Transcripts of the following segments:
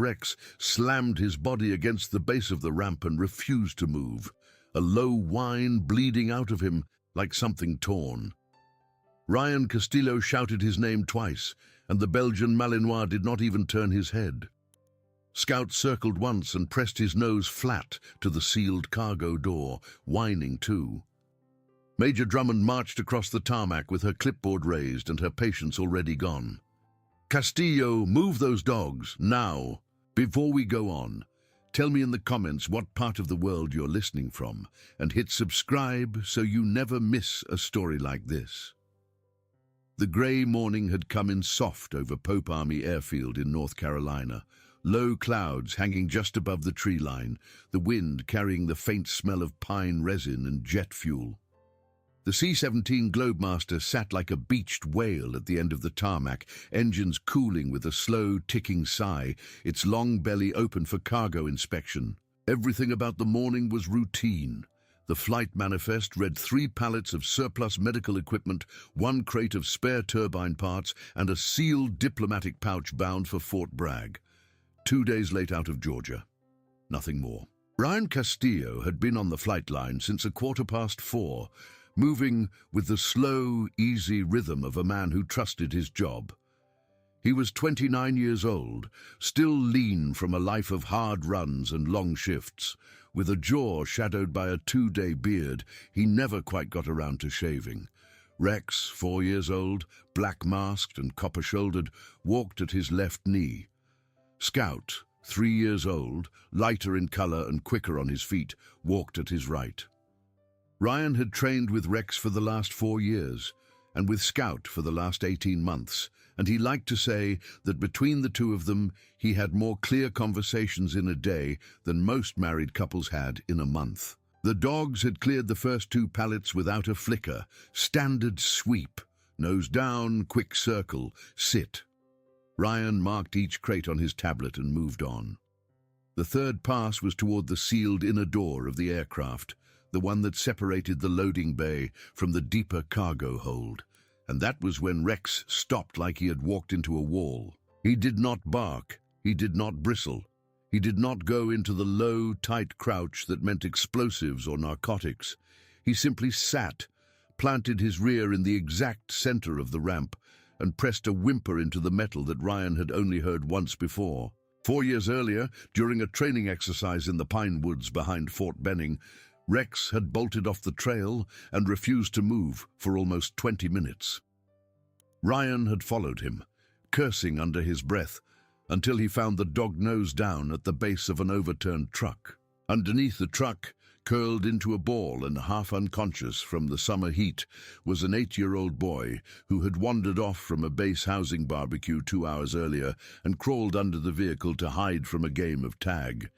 Rex slammed his body against the base of the ramp and refused to move, a low whine bleeding out of him like something torn. Ryan Castillo shouted his name twice, and the Belgian Malinois did not even turn his head. Scout circled once and pressed his nose flat to the sealed cargo door, whining too. Major Drummond marched across the tarmac with her clipboard raised and her patience already gone. "Castillo, move those dogs, now. Before we go on, tell me in the comments what part of the world you're listening from, and hit subscribe so you never miss a story like this." The grey morning had come in soft over Pope Army Airfield in North Carolina, low clouds hanging just above the tree line, the wind carrying the faint smell of pine resin and jet fuel. The C-17 Globemaster sat like a beached whale at the end of the tarmac, engines cooling with a slow, ticking sigh, its long belly open for cargo inspection. Everything about the morning was routine. The flight manifest read 3 pallets of surplus medical equipment, 1 crate of spare turbine parts, and a sealed diplomatic pouch bound for Fort Bragg. 2 days late out of Georgia. Nothing more. Ryan Castillo had been on the flight line since 4:15, moving with the slow, easy rhythm of a man who trusted his job. He was 29 years old, still lean from a life of hard runs and long shifts. With a jaw shadowed by a 2-day beard, he never quite got around to shaving. Rex, 4 years old, black-masked and copper-shouldered, walked at his left knee. Scout, 3 years old, lighter in color and quicker on his feet, walked at his right. Ryan had trained with Rex for the last 4 years, and with Scout for the last 18 months, and he liked to say that between the two of them, he had more clear conversations in a day than most married couples had in a month. The dogs had cleared the first 2 pallets without a flicker, standard sweep, nose down, quick circle, sit. Ryan marked each crate on his tablet and moved on. The 3rd pass was toward the sealed inner door of the aircraft, the one that separated the loading bay from the deeper cargo hold, and that was when Rex stopped like he had walked into a wall. He did not bark, he did not bristle, he did not go into the low, tight crouch that meant explosives or narcotics. He simply sat, planted his rear in the exact center of the ramp, and pressed a whimper into the metal that Ryan had only heard once before. 4 years earlier, during a training exercise in the pine woods behind Fort Benning, Rex had bolted off the trail and refused to move for almost 20 minutes. Ryan had followed him, cursing under his breath, until he found the dog nose down at the base of an overturned truck. Underneath the truck, curled into a ball and half unconscious from the summer heat, was an 8-year-old boy who had wandered off from a base housing barbecue 2 hours earlier and crawled under the vehicle to hide from a game of tag.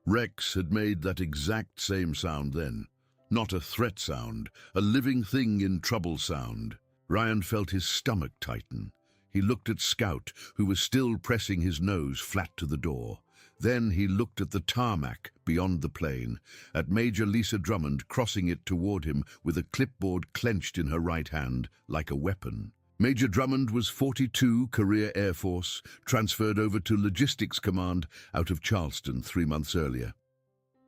Rex had made that exact same sound then. Not a threat sound, a living thing in trouble sound. Ryan felt his stomach tighten. He looked at Scout, who was still pressing his nose flat to the door. Then he looked at the tarmac beyond the plane, at Major Lisa Drummond crossing it toward him with a clipboard clenched in her right hand like a weapon. Major Drummond was 42, career Air Force, transferred over to Logistics Command out of Charleston 3 months earlier.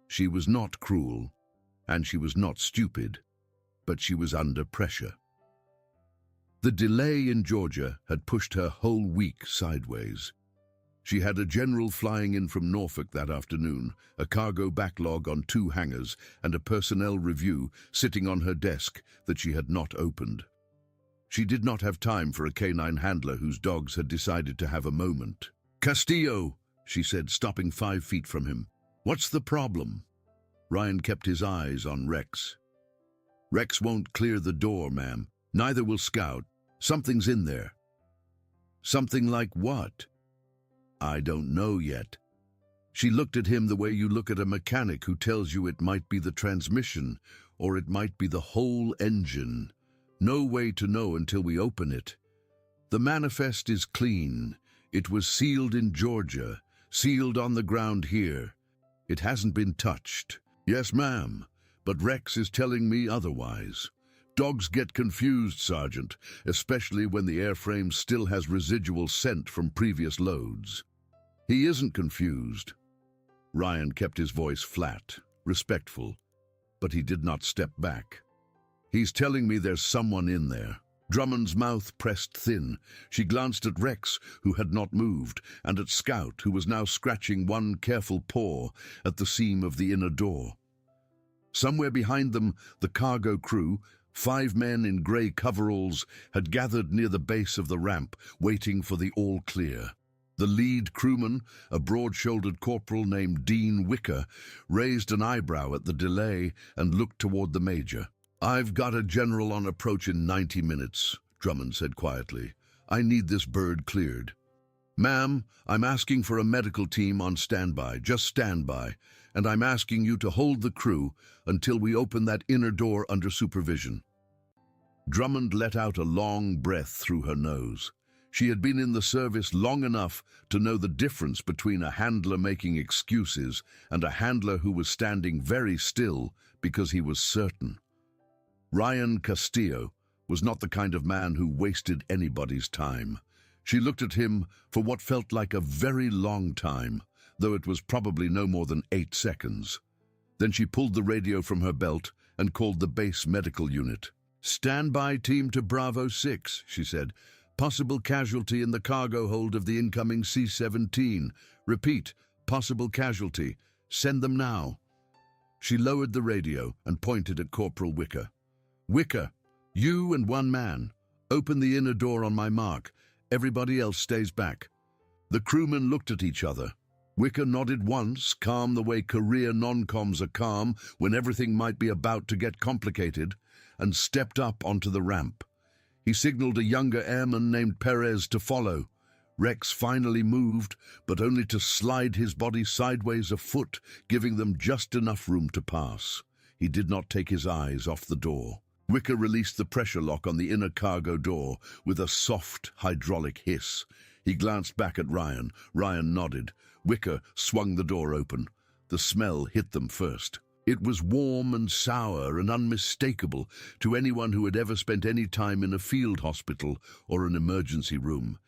She was not cruel, and she was not stupid, but she was under pressure. The delay in Georgia had pushed her whole week sideways. She had a general flying in from Norfolk that afternoon, a cargo backlog on 2 hangars, and a personnel review sitting on her desk that she had not opened. She did not have time for a canine handler whose dogs had decided to have a moment. "Castillo," she said, stopping 5 feet from him. "What's the problem?" Ryan kept his eyes on Rex. "Rex won't clear the door, ma'am. Neither will Scout. Something's in there." "Something like what?" "I don't know yet." She looked at him the way you look at a mechanic who tells you it might be the transmission or it might be the whole engine. No way to know until we open it. The manifest is clean. It was sealed in Georgia, sealed on the ground here. It hasn't been touched. "Yes, ma'am, but Rex is telling me otherwise." "Dogs get confused, Sergeant, especially when the airframe still has residual scent from previous loads." He isn't confused. Ryan kept his voice flat, respectful, but he did not step back. He's telling me there's someone in there. Drummond's mouth pressed thin. She glanced at Rex, who had not moved, and at Scout, who was now scratching one careful paw at the seam of the inner door. Somewhere behind them, the cargo crew, 5 men in grey coveralls, had gathered near the base of the ramp, waiting for the all-clear. The lead crewman, a broad-shouldered corporal named Dean Wicker, raised an eyebrow at the delay and looked toward the major. "I've got a general on approach in 90 minutes, Drummond said quietly. "I need this bird cleared." "Ma'am, I'm asking for a medical team on standby, just standby, and I'm asking you to hold the crew until we open that inner door under supervision." Drummond let out a long breath through her nose. She had been in the service long enough to know the difference between a handler making excuses and a handler who was standing very still because he was certain. Ryan Castillo was not the kind of man who wasted anybody's time. She looked at him for what felt like a very long time, though it was probably no more than 8 seconds. Then she pulled the radio from her belt and called the base medical unit. "Standby team to Bravo 6, she said. "Possible casualty in the cargo hold of the incoming C-17. Repeat, possible casualty. Send them now." She lowered the radio and pointed at Corporal Wicker. "Wicker, you and 1 man. Open the inner door on my mark. Everybody else stays back." The crewmen looked at each other. Wicker nodded once, calm the way career non-coms are calm when everything might be about to get complicated, and stepped up onto the ramp. He signaled a younger airman named Perez to follow. Rex finally moved, but only to slide his body sideways a foot, giving them just enough room to pass. He did not take his eyes off the door. Wicker released the pressure lock on the inner cargo door with a soft, hydraulic hiss. He glanced back at Ryan. Ryan nodded. Wicker swung the door open. The smell hit them first. It was warm and sour and unmistakable to anyone who had ever spent any time in a field hospital or an emergency room.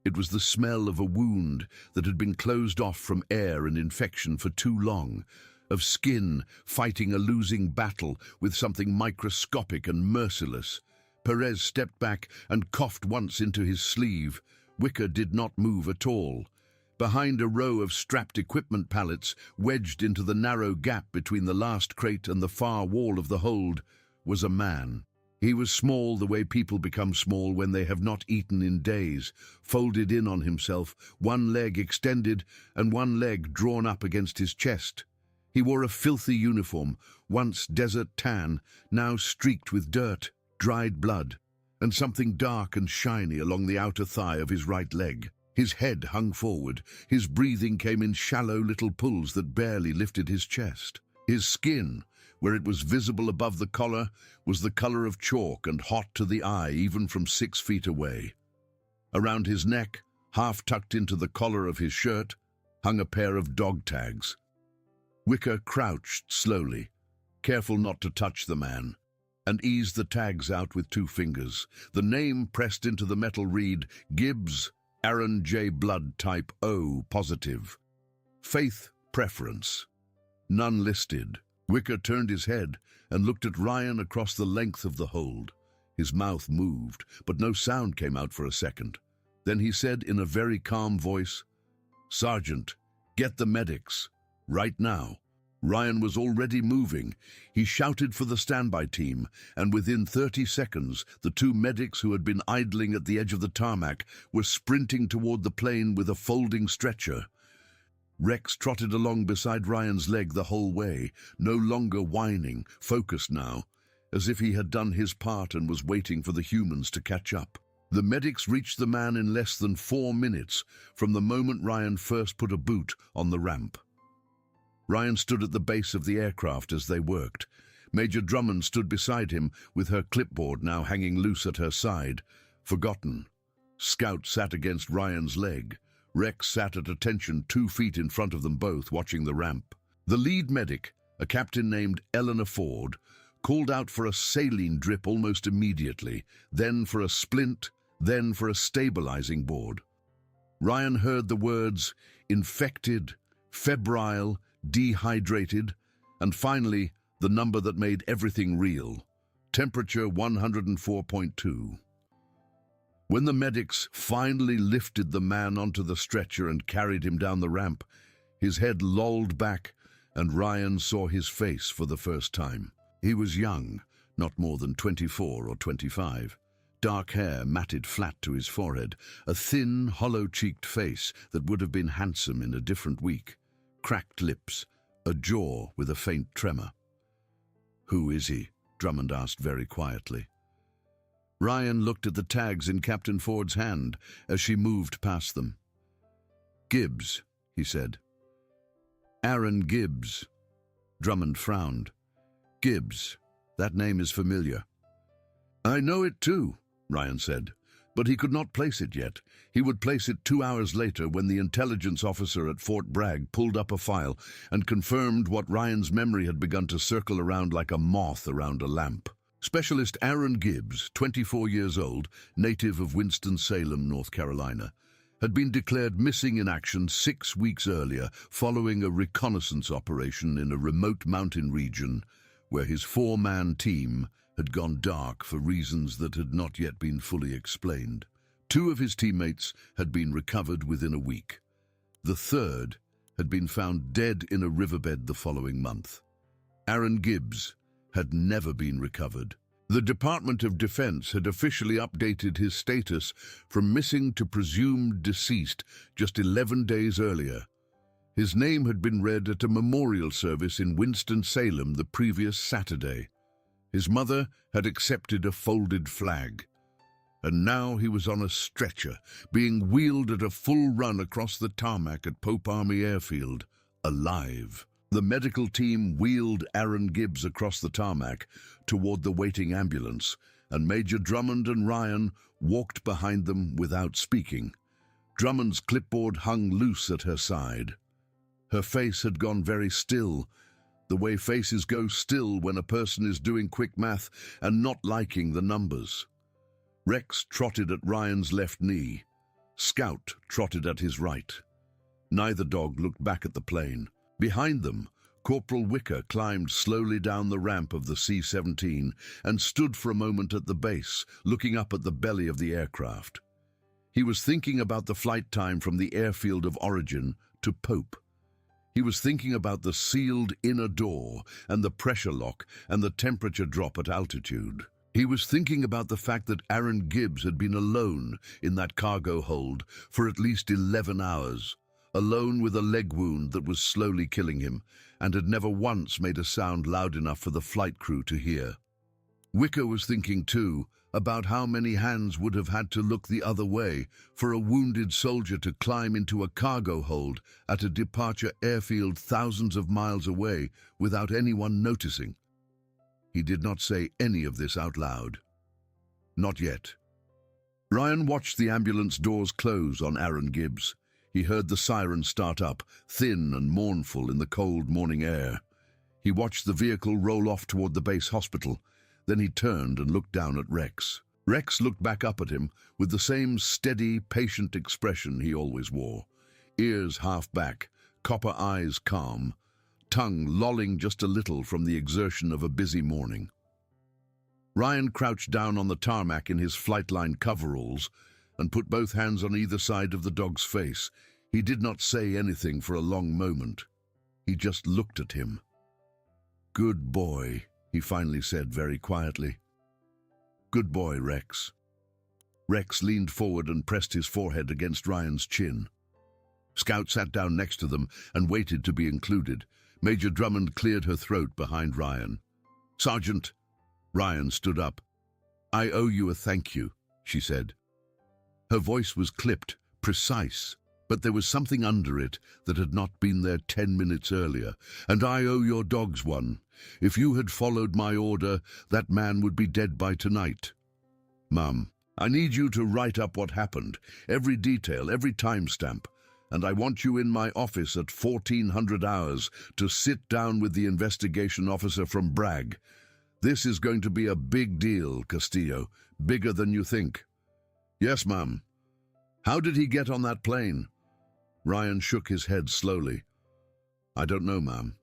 It was the smell of a wound that had been closed off from air and infection for too long, of skin fighting a losing battle with something microscopic and merciless. Perez stepped back and coughed once into his sleeve. Wicker did not move at all. Behind a row of strapped equipment pallets, wedged into the narrow gap between the last crate and the far wall of the hold, was a man. He was small the way people become small when they have not eaten in days, folded in on himself, 1 leg extended and 1 leg drawn up against his chest. He wore a filthy uniform, once desert tan, now streaked with dirt, dried blood, and something dark and shiny along the outer thigh of his right leg. His head hung forward. His breathing came in shallow little pulls that barely lifted his chest. His skin, where it was visible above the collar, was the color of chalk and hot to the eye even from 6 feet away. Around his neck, half tucked into the collar of his shirt, hung a pair of dog tags. Wicker crouched slowly, careful not to touch the man, and eased the tags out with 2 fingers. The name pressed into the metal read, Gibbs, Aaron J. Blood Type O positive. Faith preference. None listed. Wicker turned his head and looked at Ryan across the length of the hold. His mouth moved, but no sound came out for a second. Then he said in a very calm voice, "Sergeant, get the medics. Right now." Ryan was already moving. He shouted for the standby team, and within 30 seconds, the 2 medics who had been idling at the edge of the tarmac were sprinting toward the plane with a folding stretcher. Rex trotted along beside Ryan's leg the whole way, no longer whining, focused now, as if he had done his part and was waiting for the humans to catch up. The medics reached the man in less than 4 minutes from the moment Ryan first put a boot on the ramp. Ryan stood at the base of the aircraft as they worked. Major Drummond stood beside him, with her clipboard now hanging loose at her side. Forgotten. Scout sat against Ryan's leg. Rex sat at attention 2 feet in front of them both, watching the ramp. The lead medic, a captain named Eleanor Ford, called out for a saline drip almost immediately, then for a splint, then for a stabilizing board. Ryan heard the words, infected, febrile, dehydrated, and finally, the number that made everything real, temperature 104.2. When the medics finally lifted the man onto the stretcher and carried him down the ramp, his head lolled back and Ryan saw his face for the first time. He was young, not more than 24 or 25. Dark hair matted flat to his forehead, a thin, hollow-cheeked face that would have been handsome in a different week, cracked lips, a jaw with a faint tremor. "Who is he?" Drummond asked very quietly. Ryan looked at the tags in Captain Ford's hand as she moved past them. "Gibbs," he said. "Aaron Gibbs." Drummond frowned. "Gibbs, that name is familiar." "I know it too," Ryan said, but he could not place it yet. He would place it 2 hours later when the intelligence officer at Fort Bragg pulled up a file and confirmed what Ryan's memory had begun to circle around like a moth around a lamp. Specialist Aaron Gibbs, 24 years old, native of Winston-Salem, North Carolina, had been declared missing in action 6 weeks earlier following a reconnaissance operation in a remote mountain region where his 4-man team had gone dark for reasons that had not yet been fully explained. 2 of his teammates had been recovered within a week. The 3rd had been found dead in a riverbed the following month. Aaron Gibbs had never been recovered. The Department of Defense had officially updated his status from missing to presumed deceased just 11 days earlier. His name had been read at a memorial service in Winston-Salem the previous Saturday. His mother had accepted a folded flag. And now he was on a stretcher, being wheeled at a full run across the tarmac at Pope Army Airfield, alive. The medical team wheeled Aaron Gibbs across the tarmac toward the waiting ambulance, and Major Drummond and Ryan walked behind them without speaking. Drummond's clipboard hung loose at her side. Her face had gone very still, the way faces go still when a person is doing quick math and not liking the numbers. Rex trotted at Ryan's left knee. Scout trotted at his right. Neither dog looked back at the plane. Behind them, Corporal Wicker climbed slowly down the ramp of the C-17 and stood for a moment at the base, looking up at the belly of the aircraft. He was thinking about the flight time from the airfield of origin to Pope. He was thinking about the sealed inner door and the pressure lock and the temperature drop at altitude. He was thinking about the fact that Aaron Gibbs had been alone in that cargo hold for at least 11 hours. Alone with a leg wound that was slowly killing him, and had never once made a sound loud enough for the flight crew to hear. Wicker was thinking, too, about how many hands would have had to look the other way for a wounded soldier to climb into a cargo hold at a departure airfield thousands of miles away without anyone noticing. He did not say any of this out loud. Not yet. Ryan watched the ambulance doors close on Aaron Gibbs. He heard the siren start up, thin and mournful in the cold morning air. He watched the vehicle roll off toward the base hospital. Then he turned and looked down at Rex. Rex looked back up at him with the same steady, patient expression he always wore. Ears half back, copper eyes calm, tongue lolling just a little from the exertion of a busy morning. Ryan crouched down on the tarmac in his Flightline coveralls and put both hands on either side of the dog's face. He did not say anything for a long moment. He just looked at him. "Good boy," he finally said very quietly. "Good boy, Rex." Rex leaned forward and pressed his forehead against Ryan's chin. Scout sat down next to them and waited to be included. Major Drummond cleared her throat behind Ryan. "Sergeant." Ryan stood up. "I owe you a thank you," she said. Her voice was clipped, precise, but there was something under it that had not been there 10 minutes earlier. "And I owe your dogs one. If you had followed my order, that man would be dead by tonight. Mum, I need you to write up what happened, every detail, every timestamp, and I want you in my office at 1400 hours to sit down with the investigation officer from Bragg. This is going to be a big deal, Castillo, bigger than you think." "Yes, ma'am." "How did he get on that plane?" Ryan shook his head slowly. "I don't know, ma'am.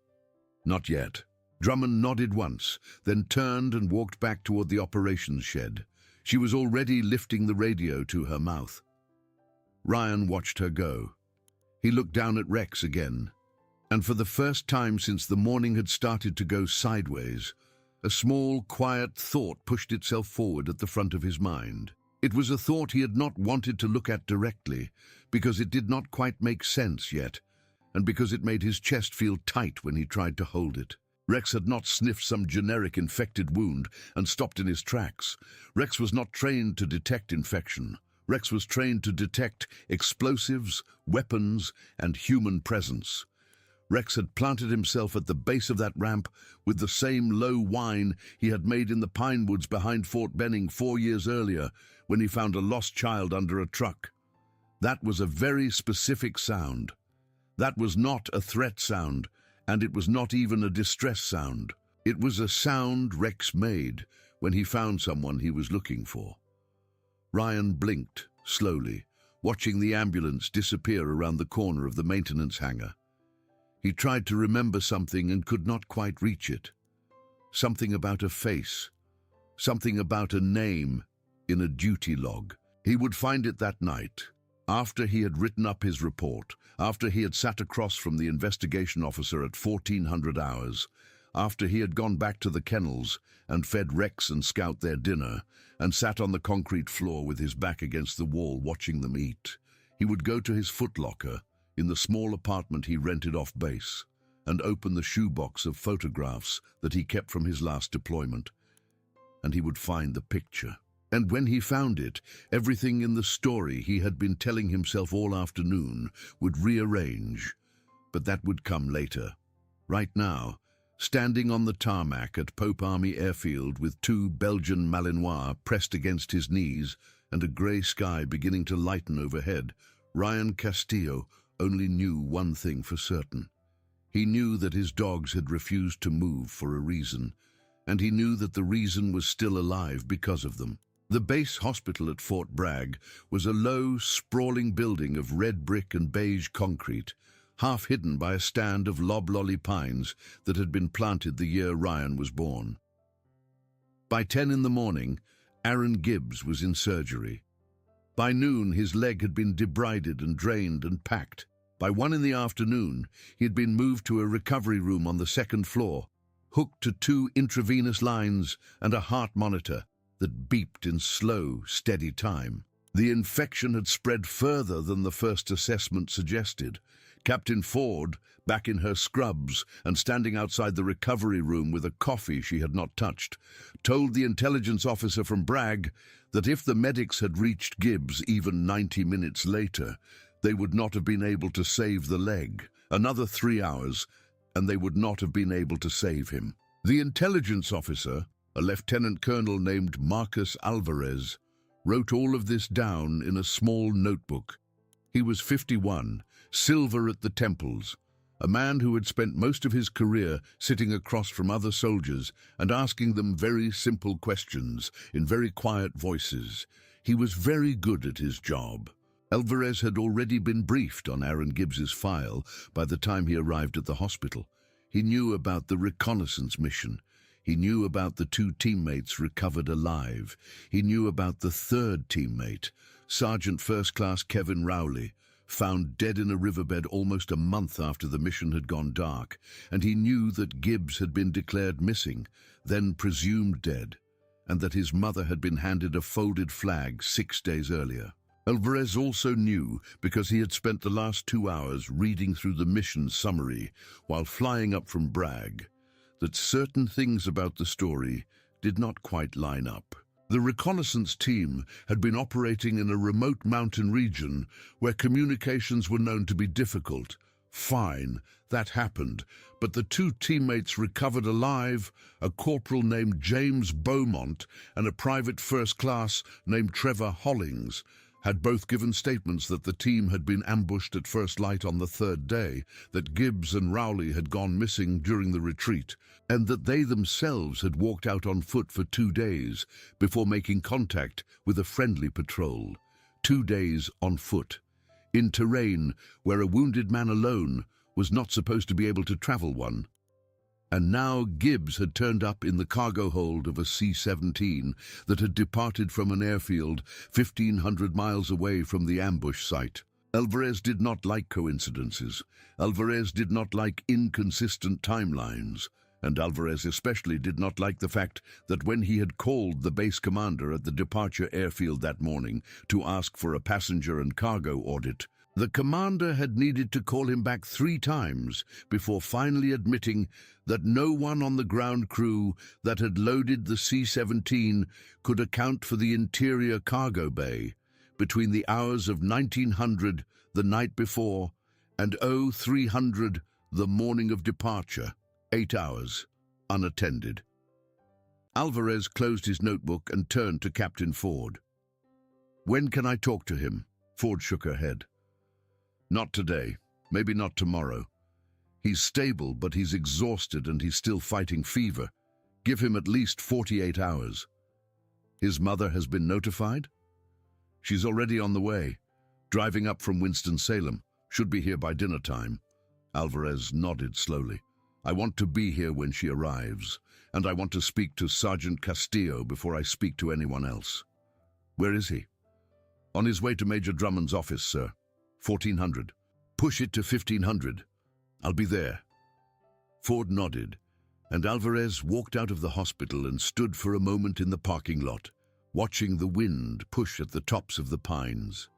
Not yet." Drummond nodded once, then turned and walked back toward the operations shed. She was already lifting the radio to her mouth. Ryan watched her go. He looked down at Rex again, and for the first time since the morning had started to go sideways, a small, quiet thought pushed itself forward at the front of his mind. It was a thought he had not wanted to look at directly, because it did not quite make sense yet, and because it made his chest feel tight when he tried to hold it. Rex had not sniffed some generic infected wound and stopped in his tracks. Rex was not trained to detect infection. Rex was trained to detect explosives, weapons, and human presence. Rex had planted himself at the base of that ramp with the same low whine he had made in the pine woods behind Fort Benning 4 years earlier when he found a lost child under a truck. That was a very specific sound. That was not a threat sound, and it was not even a distress sound. It was a sound Rex made when he found someone he was looking for. Ryan blinked slowly, watching the ambulance disappear around the corner of the maintenance hangar. He tried to remember something and could not quite reach it. Something about a face, something about a name in a duty log. He would find it that night, after he had written up his report, after he had sat across from the investigation officer at 1400 hours, after he had gone back to the kennels and fed Rex and Scout their dinner, and sat on the concrete floor with his back against the wall watching them eat. He would go to his footlocker in the small apartment he rented off base and open the shoebox of photographs that he kept from his last deployment, and he would find the picture. And when he found it, everything in the story he had been telling himself all afternoon would rearrange. But that would come later. Right now, standing on the tarmac at Pope Army Airfield with 2 Belgian Malinois pressed against his knees and a grey sky beginning to lighten overhead, Ryan Castillo only knew one thing for certain. He knew that his dogs had refused to move for a reason, and he knew that the reason was still alive because of them. The base hospital at Fort Bragg was a low, sprawling building of red brick and beige concrete, half hidden by a stand of loblolly pines that had been planted the year Ryan was born. By 10 in the morning, Aaron Gibbs was in surgery. By noon, his leg had been debrided and drained and packed. By 1 in the afternoon, he had been moved to a recovery room on the 2nd floor, hooked to 2 intravenous lines and a heart monitor that beeped in slow, steady time. The infection had spread further than the first assessment suggested. Captain Ford, back in her scrubs and standing outside the recovery room with a coffee she had not touched, told the intelligence officer from Bragg that if the medics had reached Gibbs even 90 minutes later, they would not have been able to save the leg. Another 3 hours, and they would not have been able to save him. The intelligence officer, a lieutenant colonel named Marcus Alvarez, wrote all of this down in a small notebook. He was 51, silver at the temples, a man who had spent most of his career sitting across from other soldiers and asking them very simple questions in very quiet voices. He was very good at his job. Alvarez had already been briefed on Aaron Gibbs's file by the time he arrived at the hospital. He knew about the reconnaissance mission. He knew about the 2 teammates recovered alive. He knew about the 3rd teammate, Sergeant First Class Kevin Rowley, found dead in a riverbed almost a month after the mission had gone dark, and he knew that Gibbs had been declared missing, then presumed dead, and that his mother had been handed a folded flag 6 days earlier. Alvarez also knew, because he had spent the last 2 hours reading through the mission summary while flying up from Bragg, that certain things about the story did not quite line up. The reconnaissance team had been operating in a remote mountain region where communications were known to be difficult. Fine, that happened, but the 2 teammates recovered alive, a corporal named James Beaumont and a private first class named Trevor Hollings, had both given statements that the team had been ambushed at first light on the 3rd day, that Gibbs and Rowley had gone missing during the retreat, and that they themselves had walked out on foot for 2 days before making contact with a friendly patrol. 2 days on foot. in terrain where a wounded man alone was not supposed to be able to travel one. And now Gibbs had turned up in the cargo hold of a C-17 that had departed from an airfield 1,500 miles away from the ambush site. Alvarez did not like coincidences. Alvarez did not like inconsistent timelines. And Alvarez especially did not like the fact that when he had called the base commander at the departure airfield that morning to ask for a passenger and cargo audit, the commander had needed to call him back 3 times before finally admitting that no one on the ground crew that had loaded the C-17 could account for the interior cargo bay between the hours of 1900 the night before and 0300 the morning of departure. 8 hours, unattended. Alvarez closed his notebook and turned to Captain Ford. "When can I talk to him?" Ford shook her head. "Not today, maybe not tomorrow. He's stable, but he's exhausted and he's still fighting fever. Give him at least 48 hours. His mother has been notified? She's already on the way, driving up from Winston-Salem. Should be here by dinner time." Alvarez nodded slowly. "I want to be here when she arrives, and I want to speak to Sergeant Castillo before I speak to anyone else." "Where is he?" "On his way to Major Drummond's office, sir. 1400. Push it to 1500. I'll be there." Ford nodded, and Alvarez walked out of the hospital and stood for a moment in the parking lot, watching the wind push at the tops of the pines.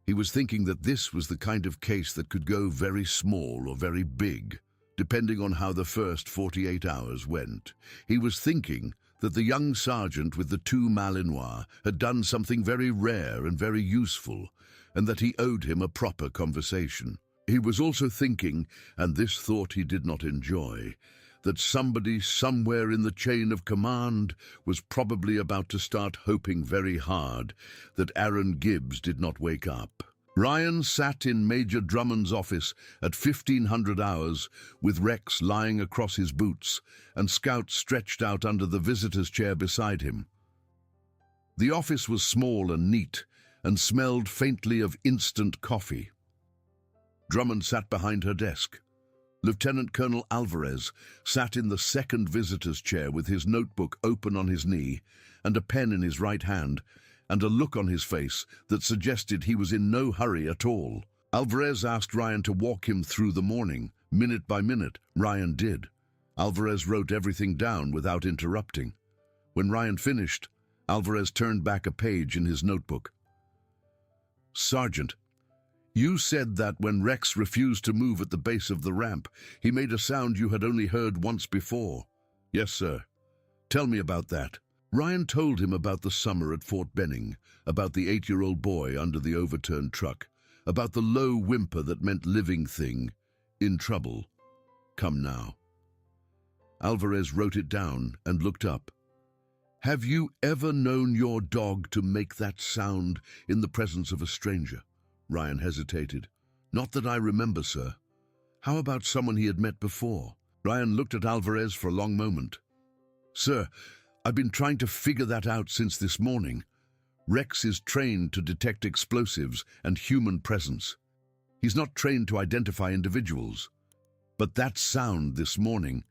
He was thinking that this was the kind of case that could go very small or very big, depending on how the first 48 hours went. He was thinking that the young sergeant with the 2 Malinois had done something very rare and very useful, and that he owed him a proper conversation. He was also thinking, and this thought he did not enjoy, that somebody somewhere in the chain of command was probably about to start hoping very hard that Aaron Gibbs did not wake up. Ryan sat in Major Drummond's office at 1500 hours with Rex lying across his boots and Scout stretched out under the visitor's chair beside him. The office was small and neat and smelled faintly of instant coffee. Drummond sat behind her desk. Lieutenant Colonel Alvarez sat in the second visitor's chair with his notebook open on his knee and a pen in his right hand, and a look on his face that suggested he was in no hurry at all. Alvarez asked Ryan to walk him through the morning, minute by minute. Ryan did. Alvarez wrote everything down without interrupting. When Ryan finished, Alvarez turned back a page in his notebook. "Sergeant, you said that when Rex refused to move at the base of the ramp, he made a sound you had only heard once before." "Yes, sir." "Tell me about that." Ryan told him about the summer at Fort Benning, about the 8-year-old boy under the overturned truck, about the low whimper that meant living thing, in trouble. "Come now." Alvarez wrote it down and looked up. "Have you ever known your dog to make that sound in the presence of a stranger?" Ryan hesitated. "Not that I remember, sir." "How about someone he had met before?" Ryan looked at Alvarez for a long moment. "Sir, I've been trying to figure that out since this morning. Rex is trained to detect explosives and human presence. He's not trained to identify individuals. But that sound this morning,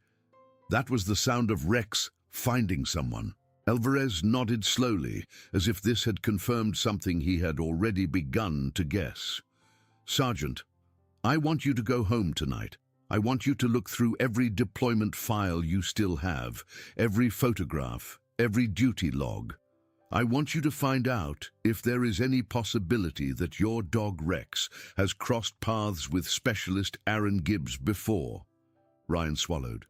that was the sound of Rex finding someone." Alvarez nodded slowly, as if this had confirmed something he had already begun to guess. "Sergeant, I want you to go home tonight. I want you to look through every deployment file you still have, every photograph, every duty log. I want you to find out if there is any possibility that your dog Rex has crossed paths with Specialist Aaron Gibbs before." Ryan swallowed.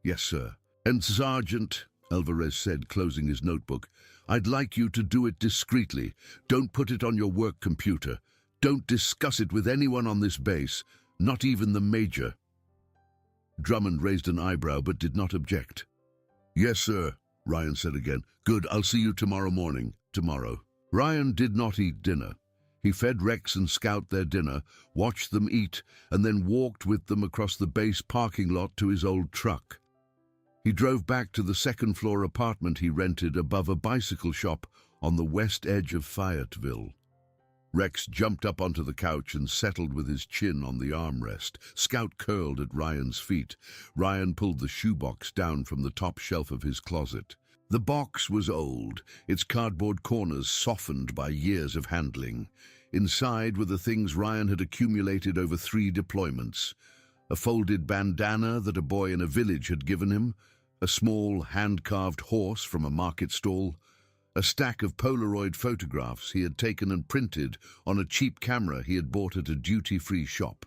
"Yes, sir." "And Sergeant," Alvarez said, closing his notebook, "I'd like you to do it discreetly. Don't put it on your work computer. Don't discuss it with anyone on this base, not even the major." Drummond raised an eyebrow but did not object. "Yes, sir," Ryan said again. "Good, I'll see you tomorrow morning." Tomorrow. Ryan did not eat dinner. He fed Rex and Scout their dinner, watched them eat, and then walked with them across the base parking lot to his old truck. He drove back to the second-floor apartment he rented above a bicycle shop on the west edge of Fayetteville. Rex jumped up onto the couch and settled with his chin on the armrest. Scout curled at Ryan's feet. Ryan pulled the shoebox down from the top shelf of his closet. The box was old, its cardboard corners softened by years of handling. Inside were the things Ryan had accumulated over 3 deployments. A folded bandana that a boy in a village had given him, a small hand-carved horse from a market stall, a stack of Polaroid photographs he had taken and printed on a cheap camera he had bought at a duty-free shop.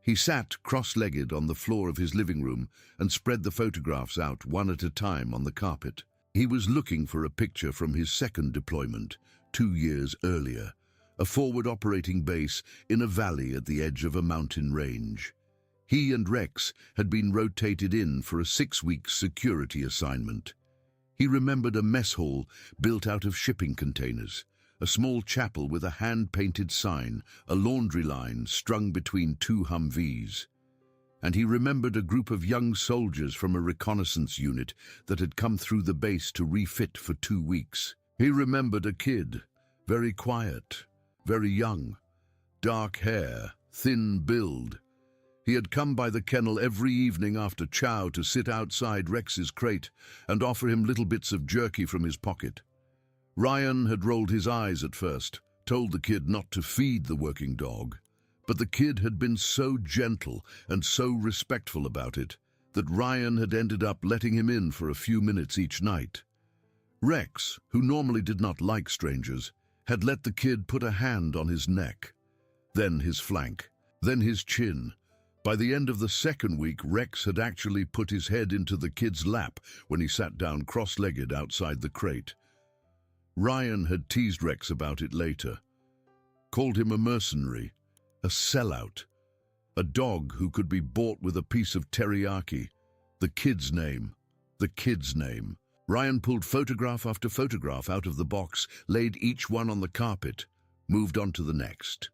He sat cross-legged on the floor of his living room and spread the photographs out one at a time on the carpet. He was looking for a picture from his second deployment, 2 years earlier, a forward operating base in a valley at the edge of a mountain range. He and Rex had been rotated in for a 6-week security assignment. He remembered a mess hall built out of shipping containers, a small chapel with a hand-painted sign, a laundry line strung between 2 Humvees. And he remembered a group of young soldiers from a reconnaissance unit that had come through the base to refit for 2 weeks. He remembered a kid, very quiet, very young, dark hair, thin build. He had come by the kennel every evening after chow to sit outside Rex's crate and offer him little bits of jerky from his pocket. Ryan had rolled his eyes at first, told the kid not to feed the working dog, but the kid had been so gentle and so respectful about it that Ryan had ended up letting him in for a few minutes each night. Rex, who normally did not like strangers, had let the kid put a hand on his neck, then his flank, then his chin. By the end of the 2nd week, Rex had actually put his head into the kid's lap when he sat down cross-legged outside the crate. Ryan had teased Rex about it later, called him a mercenary, a sellout, a dog who could be bought with a piece of teriyaki. The kid's name. Ryan pulled photograph after photograph out of the box, laid each one on the carpet, moved on to the next.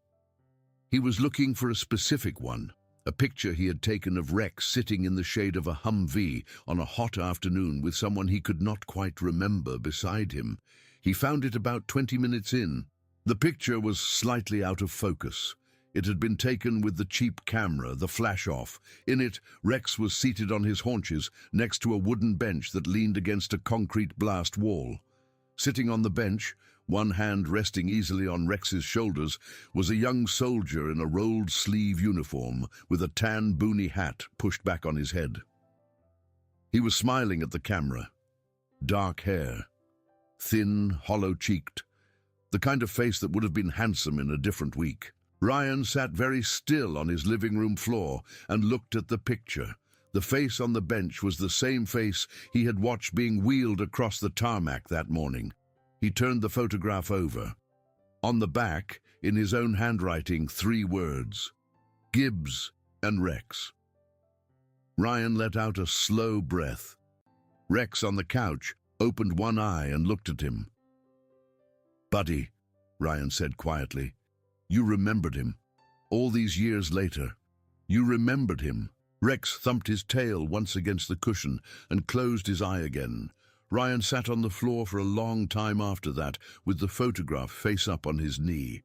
He was looking for a specific one. A picture he had taken of Rex sitting in the shade of a Humvee on a hot afternoon with someone he could not quite remember beside him. He found it about 20 minutes in. The picture was slightly out of focus. It had been taken with the cheap camera, the flash-off. In it, Rex was seated on his haunches next to a wooden bench that leaned against a concrete blast wall. Sitting on the bench, one hand resting easily on Rex's shoulders, was a young soldier in a rolled-sleeve uniform with a tan boonie hat pushed back on his head. He was smiling at the camera. Dark hair, thin, hollow-cheeked, the kind of face that would have been handsome in a different week. Ryan sat very still on his living room floor and looked at the picture. The face on the bench was the same face he had watched being wheeled across the tarmac that morning. He turned the photograph over. On the back, in his own handwriting, 3 words: Gibbs and Rex. Ryan let out a slow breath. Rex on the couch opened one eye and looked at him. "Buddy," Ryan said quietly, "you remembered him. All these years later, you remembered him." Rex thumped his tail once against the cushion and closed his eye again. Ryan sat on the floor for a long time after that, with the photograph face up on his knee.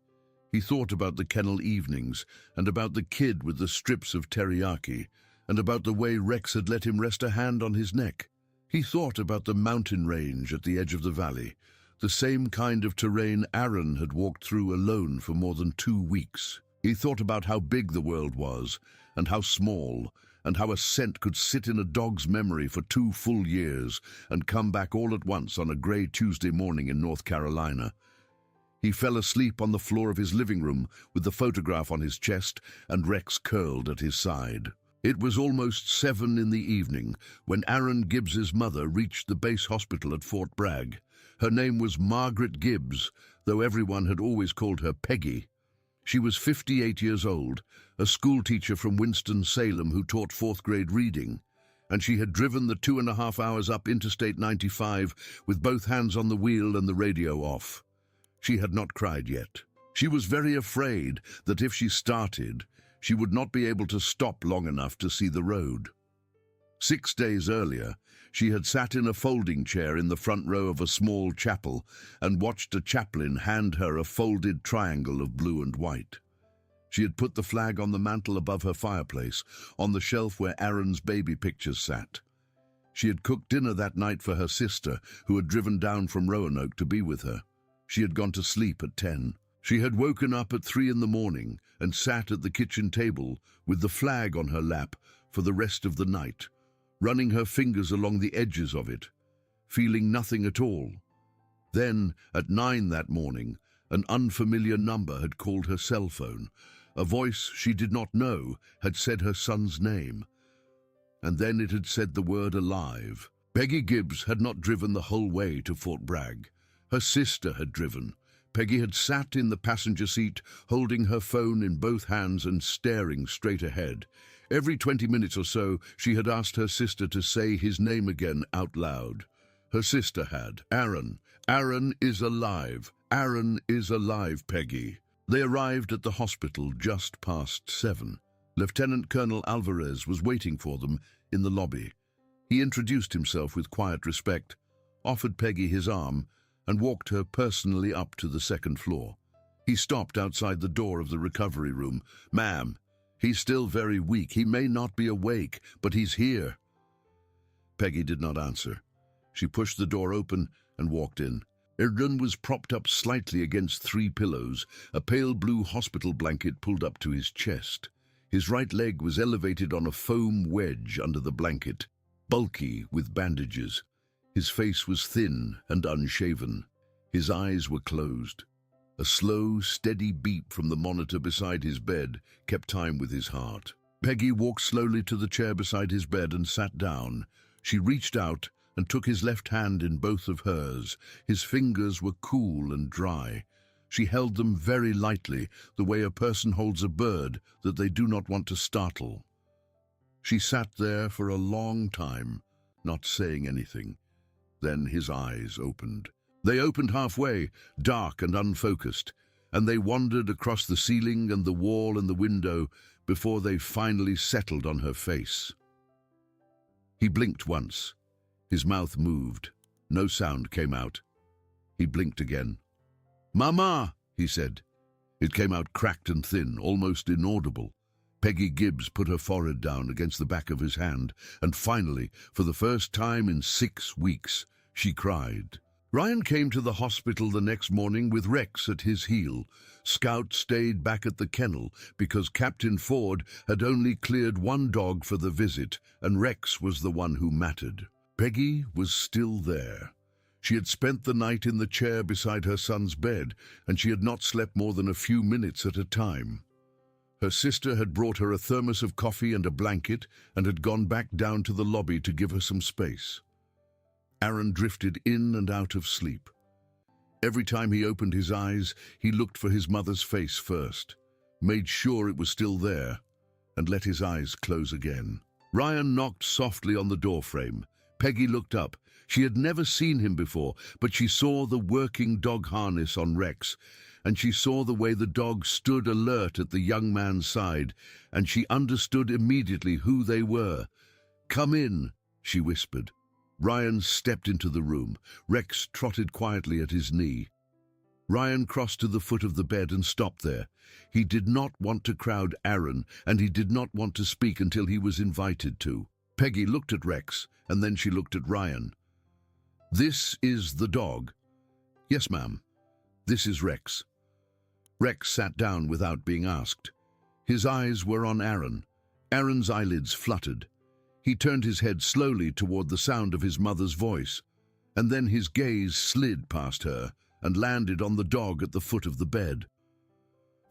He thought about the kennel evenings, and about the kid with the strips of teriyaki, and about the way Rex had let him rest a hand on his neck. He thought about the mountain range at the edge of the valley, the same kind of terrain Aaron had walked through alone for more than 2 weeks. He thought about how big the world was, and how small, and how a scent could sit in a dog's memory for 2 full years and come back all at once on a grey Tuesday morning in North Carolina. He fell asleep on the floor of his living room with the photograph on his chest and Rex curled at his side. It was almost 7 in the evening when Aaron Gibbs's mother reached the base hospital at Fort Bragg. Her name was Margaret Gibbs, though everyone had always called her Peggy. She was 58 years old, a schoolteacher from Winston-Salem who taught 4th grade reading, and she had driven the 2.5 hours up Interstate 95 with both hands on the wheel and the radio off. She had not cried yet. She was very afraid that if she started, she would not be able to stop long enough to see the road. 6 days earlier, she had sat in a folding chair in the front row of a small chapel and watched a chaplain hand her a folded triangle of blue and white. She had put the flag on the mantel above her fireplace, on the shelf where Aaron's baby pictures sat. She had cooked dinner that night for her sister, who had driven down from Roanoke to be with her. She had gone to sleep at 10. She had woken up at 3 in the morning and sat at the kitchen table with the flag on her lap for the rest of the night, running her fingers along the edges of it, feeling nothing at all. Then, at 9 that morning, an unfamiliar number had called her cell phone. A voice she did not know had said her son's name. And then it had said the word alive. Peggy Gibbs had not driven the whole way to Fort Bragg. Her sister had driven. Peggy had sat in the passenger seat, holding her phone in both hands and staring straight ahead. Every 20 minutes or so, she had asked her sister to say his name again out loud. Her sister had. Aaron. Aaron is alive. Aaron is alive, Peggy. They arrived at the hospital just past 7. Lieutenant Colonel Alvarez was waiting for them in the lobby. He introduced himself with quiet respect, offered Peggy his arm, and walked her personally up to the second floor. He stopped outside the door of the recovery room. "Ma'am, he's still very weak. He may not be awake, but he's here." Peggy did not answer. She pushed the door open and walked in. Aaron was propped up slightly against 3 pillows, a pale blue hospital blanket pulled up to his chest. His right leg was elevated on a foam wedge under the blanket, bulky with bandages. His face was thin and unshaven. His eyes were closed. A slow, steady beat from the monitor beside his bed kept time with his heart. Peggy walked slowly to the chair beside his bed and sat down. She reached out and took his left hand in both of hers. His fingers were cool and dry. She held them very lightly, the way a person holds a bird that they do not want to startle. She sat there for a long time, not saying anything. Then his eyes opened. They opened halfway, dark and unfocused, and they wandered across the ceiling and the wall and the window before they finally settled on her face. He blinked once. His mouth moved. No sound came out. He blinked again. "Mama," he said. It came out cracked and thin, almost inaudible. Peggy Gibbs put her forehead down against the back of his hand, and finally, for the first time in 6 weeks, she cried. Ryan came to the hospital the next morning with Rex at his heel. Scout stayed back at the kennel because Captain Ford had only cleared 1 dog for the visit, and Rex was the one who mattered. Peggy was still there. She had spent the night in the chair beside her son's bed, and she had not slept more than a few minutes at a time. Her sister had brought her a thermos of coffee and a blanket and had gone back down to the lobby to give her some space. Aaron drifted in and out of sleep. Every time he opened his eyes, he looked for his mother's face first, made sure it was still there, and let his eyes close again. Ryan knocked softly on the doorframe. Peggy looked up. She had never seen him before, but she saw the working dog harness on Rex, and she saw the way the dog stood alert at the young man's side, and she understood immediately who they were. "Come in," she whispered. Ryan stepped into the room. Rex trotted quietly at his knee. Ryan crossed to the foot of the bed and stopped there. He did not want to crowd Aaron, and he did not want to speak until he was invited to. Peggy looked at Rex, and then she looked at Ryan. "This is the dog." "Yes, ma'am. This is Rex." Rex sat down without being asked. His eyes were on Aaron. Aaron's eyelids fluttered. He turned his head slowly toward the sound of his mother's voice, and then his gaze slid past her and landed on the dog at the foot of the bed.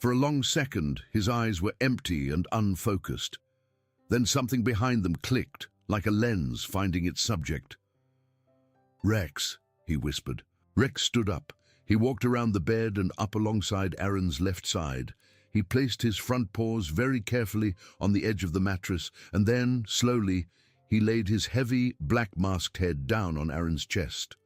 For a long second, his eyes were empty and unfocused. Then something behind them clicked, like a lens finding its subject. "Rex," he whispered. Rex stood up. He walked around the bed and up alongside Aaron's left side. He placed his front paws very carefully on the edge of the mattress, and then, slowly, he laid his heavy, black-masked head down on Aaron's chest.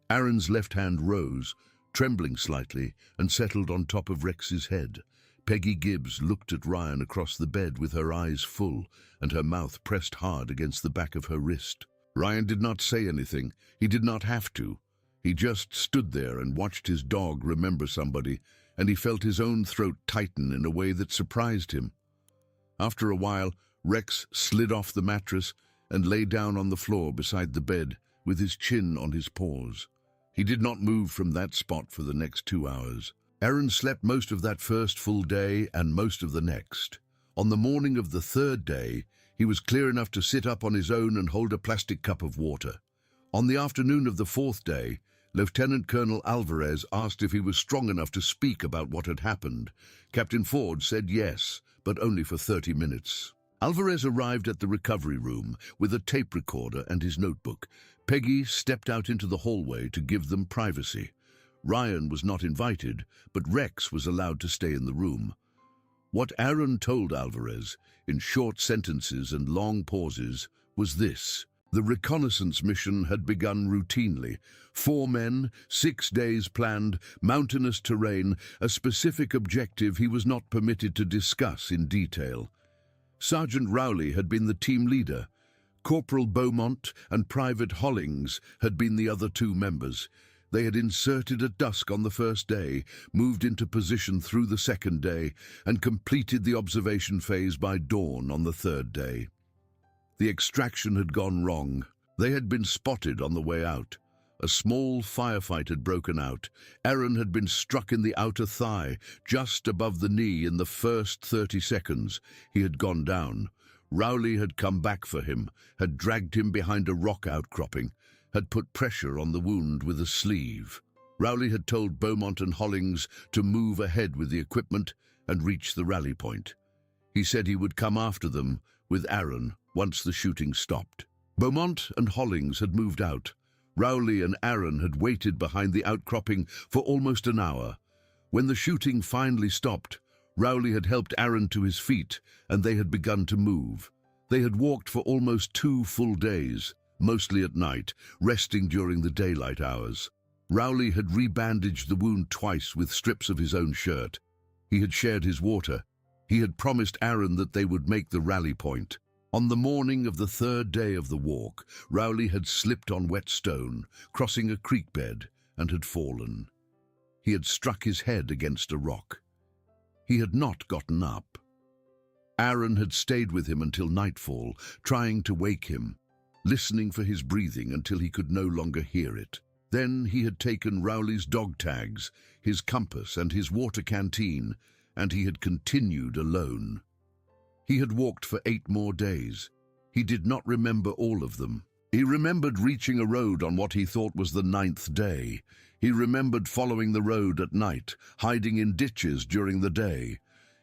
Aaron's left hand rose, trembling slightly, and settled on top of Rex's head. Peggy Gibbs looked at Ryan across the bed with her eyes full and her mouth pressed hard against the back of her wrist. Ryan did not say anything. He did not have to. He just stood there and watched his dog remember somebody, and he felt his own throat tighten in a way that surprised him. After a while, Rex slid off the mattress and lay down on the floor beside the bed with his chin on his paws. He did not move from that spot for the next 2 hours. Aaron slept most of that first full day and most of the next. On the morning of the third day, he was clear enough to sit up on his own and hold a plastic cup of water. On the afternoon of the fourth day, Lieutenant Colonel Alvarez asked if he was strong enough to speak about what had happened. Captain Ford said yes, but only for 30 minutes. Alvarez arrived at the recovery room with a tape recorder and his notebook. Peggy stepped out into the hallway to give them privacy. Ryan was not invited, but Rex was allowed to stay in the room. What Aaron told Alvarez, in short sentences and long pauses, was this. The reconnaissance mission had begun routinely. 4 men, 6 days planned, mountainous terrain, a specific objective he was not permitted to discuss in detail. Sergeant Rowley had been the team leader. Corporal Beaumont and Private Hollings had been the other 2 members. They had inserted at dusk on the first day, moved into position through the second day, and completed the observation phase by dawn on the third day. The extraction had gone wrong. They had been spotted on the way out. A small firefight had broken out. Aaron had been struck in the outer thigh, just above the knee in the first 30 seconds. He had gone down. Rowley had come back for him, had dragged him behind a rock outcropping, had put pressure on the wound with a sleeve. Rowley had told Beaumont and Hollings to move ahead with the equipment and reach the rally point. He said he would come after them with Aaron once the shooting stopped. Beaumont and Hollings had moved out. Rowley and Aaron had waited behind the outcropping for almost an hour. When the shooting finally stopped, Rowley had helped Aaron to his feet, and they had begun to move. They had walked for almost 2 full days, mostly at night, resting during the daylight hours. Rowley had rebandaged the wound twice with strips of his own shirt. He had shared his water. He had promised Aaron that they would make the rally point. On the morning of the third day of the walk, Rowley had slipped on wet stone, crossing a creek bed, and had fallen. He had struck his head against a rock. He had not gotten up. Aaron had stayed with him until nightfall, trying to wake him, listening for his breathing until he could no longer hear it. Then he had taken Rowley's dog tags, his compass and his water canteen, and he had continued alone. He had walked for 8 more days. He did not remember all of them. He remembered reaching a road on what he thought was the 9th day. He remembered following the road at night, hiding in ditches during the day.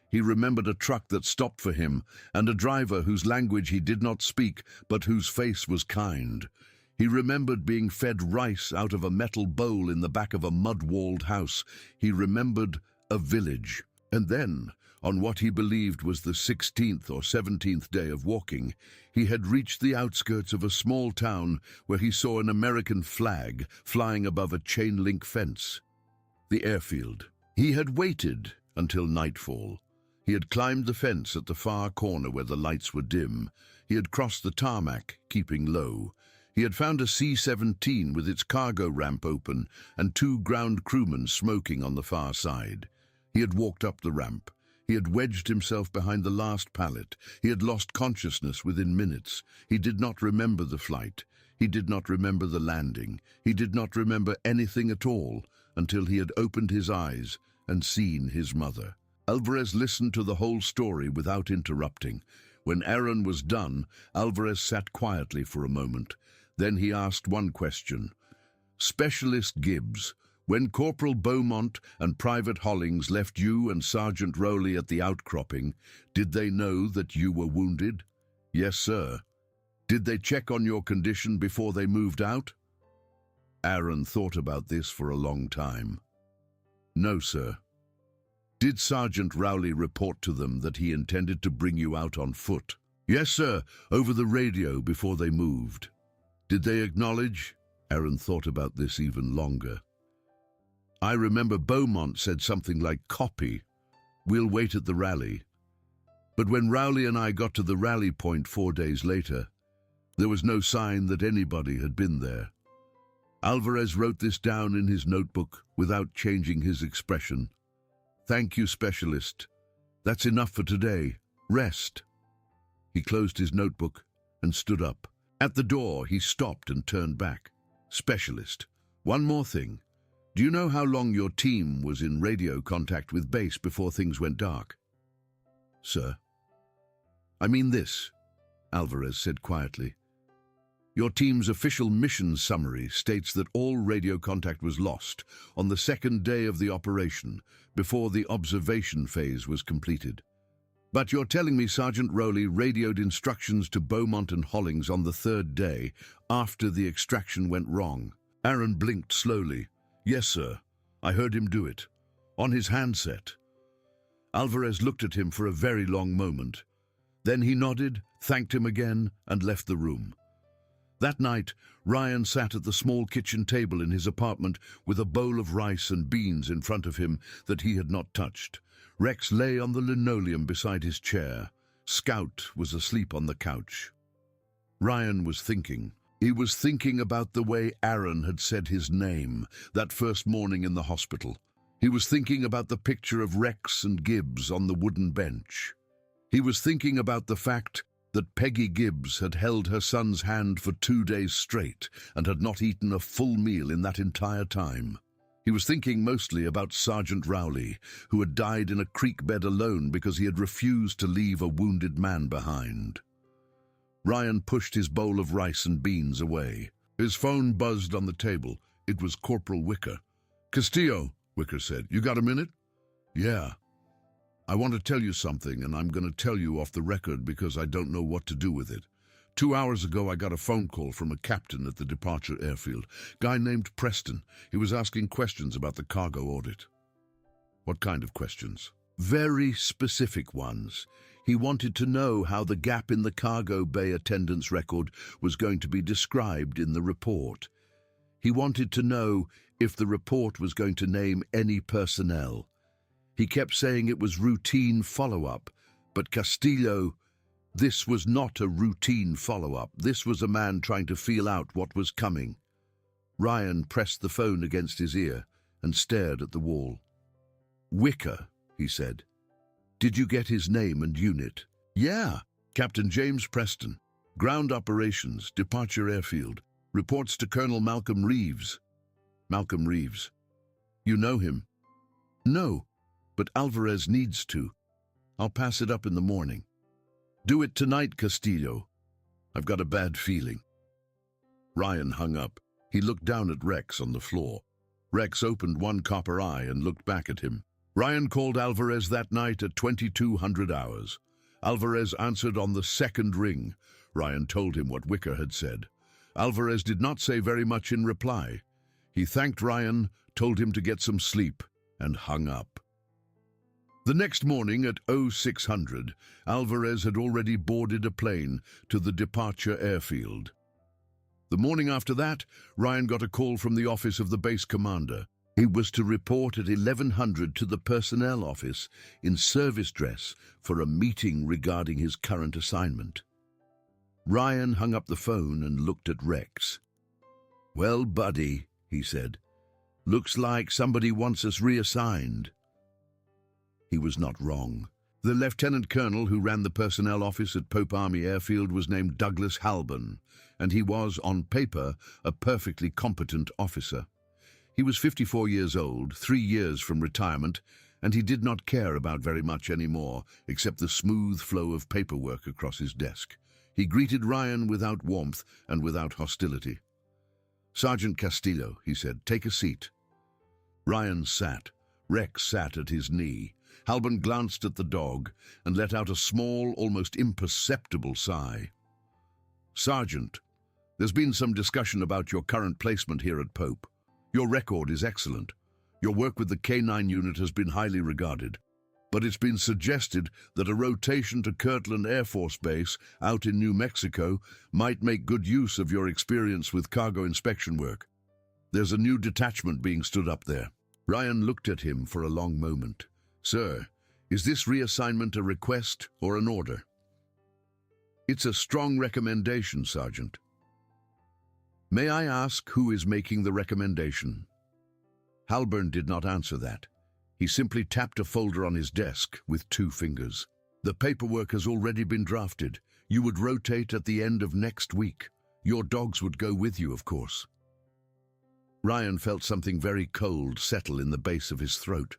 He remembered a truck that stopped for him and a driver whose language he did not speak but whose face was kind. He remembered being fed rice out of a metal bowl in the back of a mud-walled house. He remembered a village. And then, on what he believed was the 16th or 17th day of walking, he had reached the outskirts of a small town where he saw an American flag flying above a chain-link fence. The airfield. He had waited until nightfall. He had climbed the fence at the far corner where the lights were dim. He had crossed the tarmac, keeping low. He had found a C-17 with its cargo ramp open and 2 ground crewmen smoking on the far side. He had walked up the ramp. He had wedged himself behind the last pallet. He had lost consciousness within minutes. He did not remember the flight. He did not remember the landing. He did not remember anything at all until he had opened his eyes and seen his mother. Alvarez listened to the whole story without interrupting. When Aaron was done, Alvarez sat quietly for a moment. Then he asked one question. Specialist Gibbs, when Corporal Beaumont and Private Hollings left you and Sergeant Rowley at the outcropping, did they know that you were wounded? Yes, sir. Did they check on your condition before they moved out? Aaron thought about this for a long time. No, sir. Did Sergeant Rowley report to them that he intended to bring you out on foot? Yes, sir, over the radio before they moved. Did they acknowledge? Aaron thought about this even longer. I remember Beaumont said something like copy. We'll wait at the rally. But when Rowley and I got to the rally point 4 days later, there was no sign that anybody had been there. Alvarez wrote this down in his notebook without changing his expression. "Thank you, specialist. That's enough for today. Rest." He closed his notebook and stood up. At the door, he stopped and turned back. "Specialist, one more thing. Do you know how long your team was in radio contact with base before things went dark?" "Sir?" "I mean this," Alvarez said quietly. "Your team's official mission summary states that all radio contact was lost on the second day of the operation, before the observation phase was completed. But you're telling me Sergeant Rowley radioed instructions to Beaumont and Hollings on the third day, after the extraction went wrong." Aaron blinked slowly. "Yes, sir. I heard him do it. On his handset." Alvarez looked at him for a very long moment. Then he nodded, thanked him again, and left the room. That night, Ryan sat at the small kitchen table in his apartment with a bowl of rice and beans in front of him that he had not touched. Rex lay on the linoleum beside his chair. Scout was asleep on the couch. Ryan was thinking. He was thinking about the way Aaron had said his name that first morning in the hospital. He was thinking about the picture of Rex and Gibbs on the wooden bench. He was thinking about the fact that Peggy Gibbs had held her son's hand for 2 days straight and had not eaten a full meal in that entire time. He was thinking mostly about Sergeant Rowley, who had died in a creek bed alone because he had refused to leave a wounded man behind. Ryan pushed his bowl of rice and beans away. His phone buzzed on the table. It was Corporal Wicker. "Castillo," Wicker said. "You got a minute?" "Yeah. I want to tell you something, and I'm going to tell you off the record because I don't know what to do with it. 2 hours ago, I got a phone call from a captain at the departure airfield. Guy named Preston. He was asking questions about the cargo audit." "What kind of questions?" "Very specific ones. He wanted to know how the gap in the cargo bay attendance record was going to be described in the report. He wanted to know if the report was going to name any personnel. He kept saying it was routine follow-up, but Castillo, this was not a routine follow-up. This was a man trying to feel out what was coming." Ryan pressed the phone against his ear and stared at the wall. "Wicker," he said. "Did you get his name and unit?" "Yeah, Captain James Preston. Ground operations, departure airfield. Reports to Colonel Malcolm Reeves." "Malcolm Reeves. You know him?" "No, but Alvarez needs to. I'll pass it up in the morning." "Do it tonight, Castillo. I've got a bad feeling." Ryan hung up. He looked down at Rex on the floor. Rex opened one copper eye and looked back at him. Ryan called Alvarez that night at 2200 hours. Alvarez answered on the second ring. Ryan told him what Wicker had said. Alvarez did not say very much in reply. He thanked Ryan, told him to get some sleep, and hung up. The next morning at 0600, Alvarez had already boarded a plane to the departure airfield. The morning after that, Ryan got a call from the office of the base commander. He was to report at 1100 to the personnel office in service dress for a meeting regarding his current assignment. Ryan hung up the phone and looked at Rex. "Well, buddy," he said, "looks like somebody wants us reassigned." He was not wrong. The lieutenant colonel who ran the personnel office at Pope Army Airfield was named Douglas Halban, and he was, on paper, a perfectly competent officer. He was 54 years old, 3 years from retirement, and he did not care about very much anymore, except the smooth flow of paperwork across his desk. He greeted Ryan without warmth and without hostility. "Sergeant Castillo," he said, "take a seat." Ryan sat. Rex sat at his knee. Halban glanced at the dog and let out a small, almost imperceptible sigh. "Sergeant, there's been some discussion about your current placement here at Pope. Your record is excellent. Your work with the K9 unit has been highly regarded. But it's been suggested that a rotation to Kirtland Air Force Base out in New Mexico might make good use of your experience with cargo inspection work. There's a new detachment being stood up there." Ryan looked at him for a long moment. "Sir, Is this reassignment a request or an order? It's a strong recommendation, Sergeant. May I ask who is making the recommendation? Halburn did not answer that. He simply tapped a folder on his desk with 2 fingers. The paperwork has already been drafted. You would rotate at the end of next week. Your dogs would go with you, of course. Ryan felt something very cold settle in the base of his throat.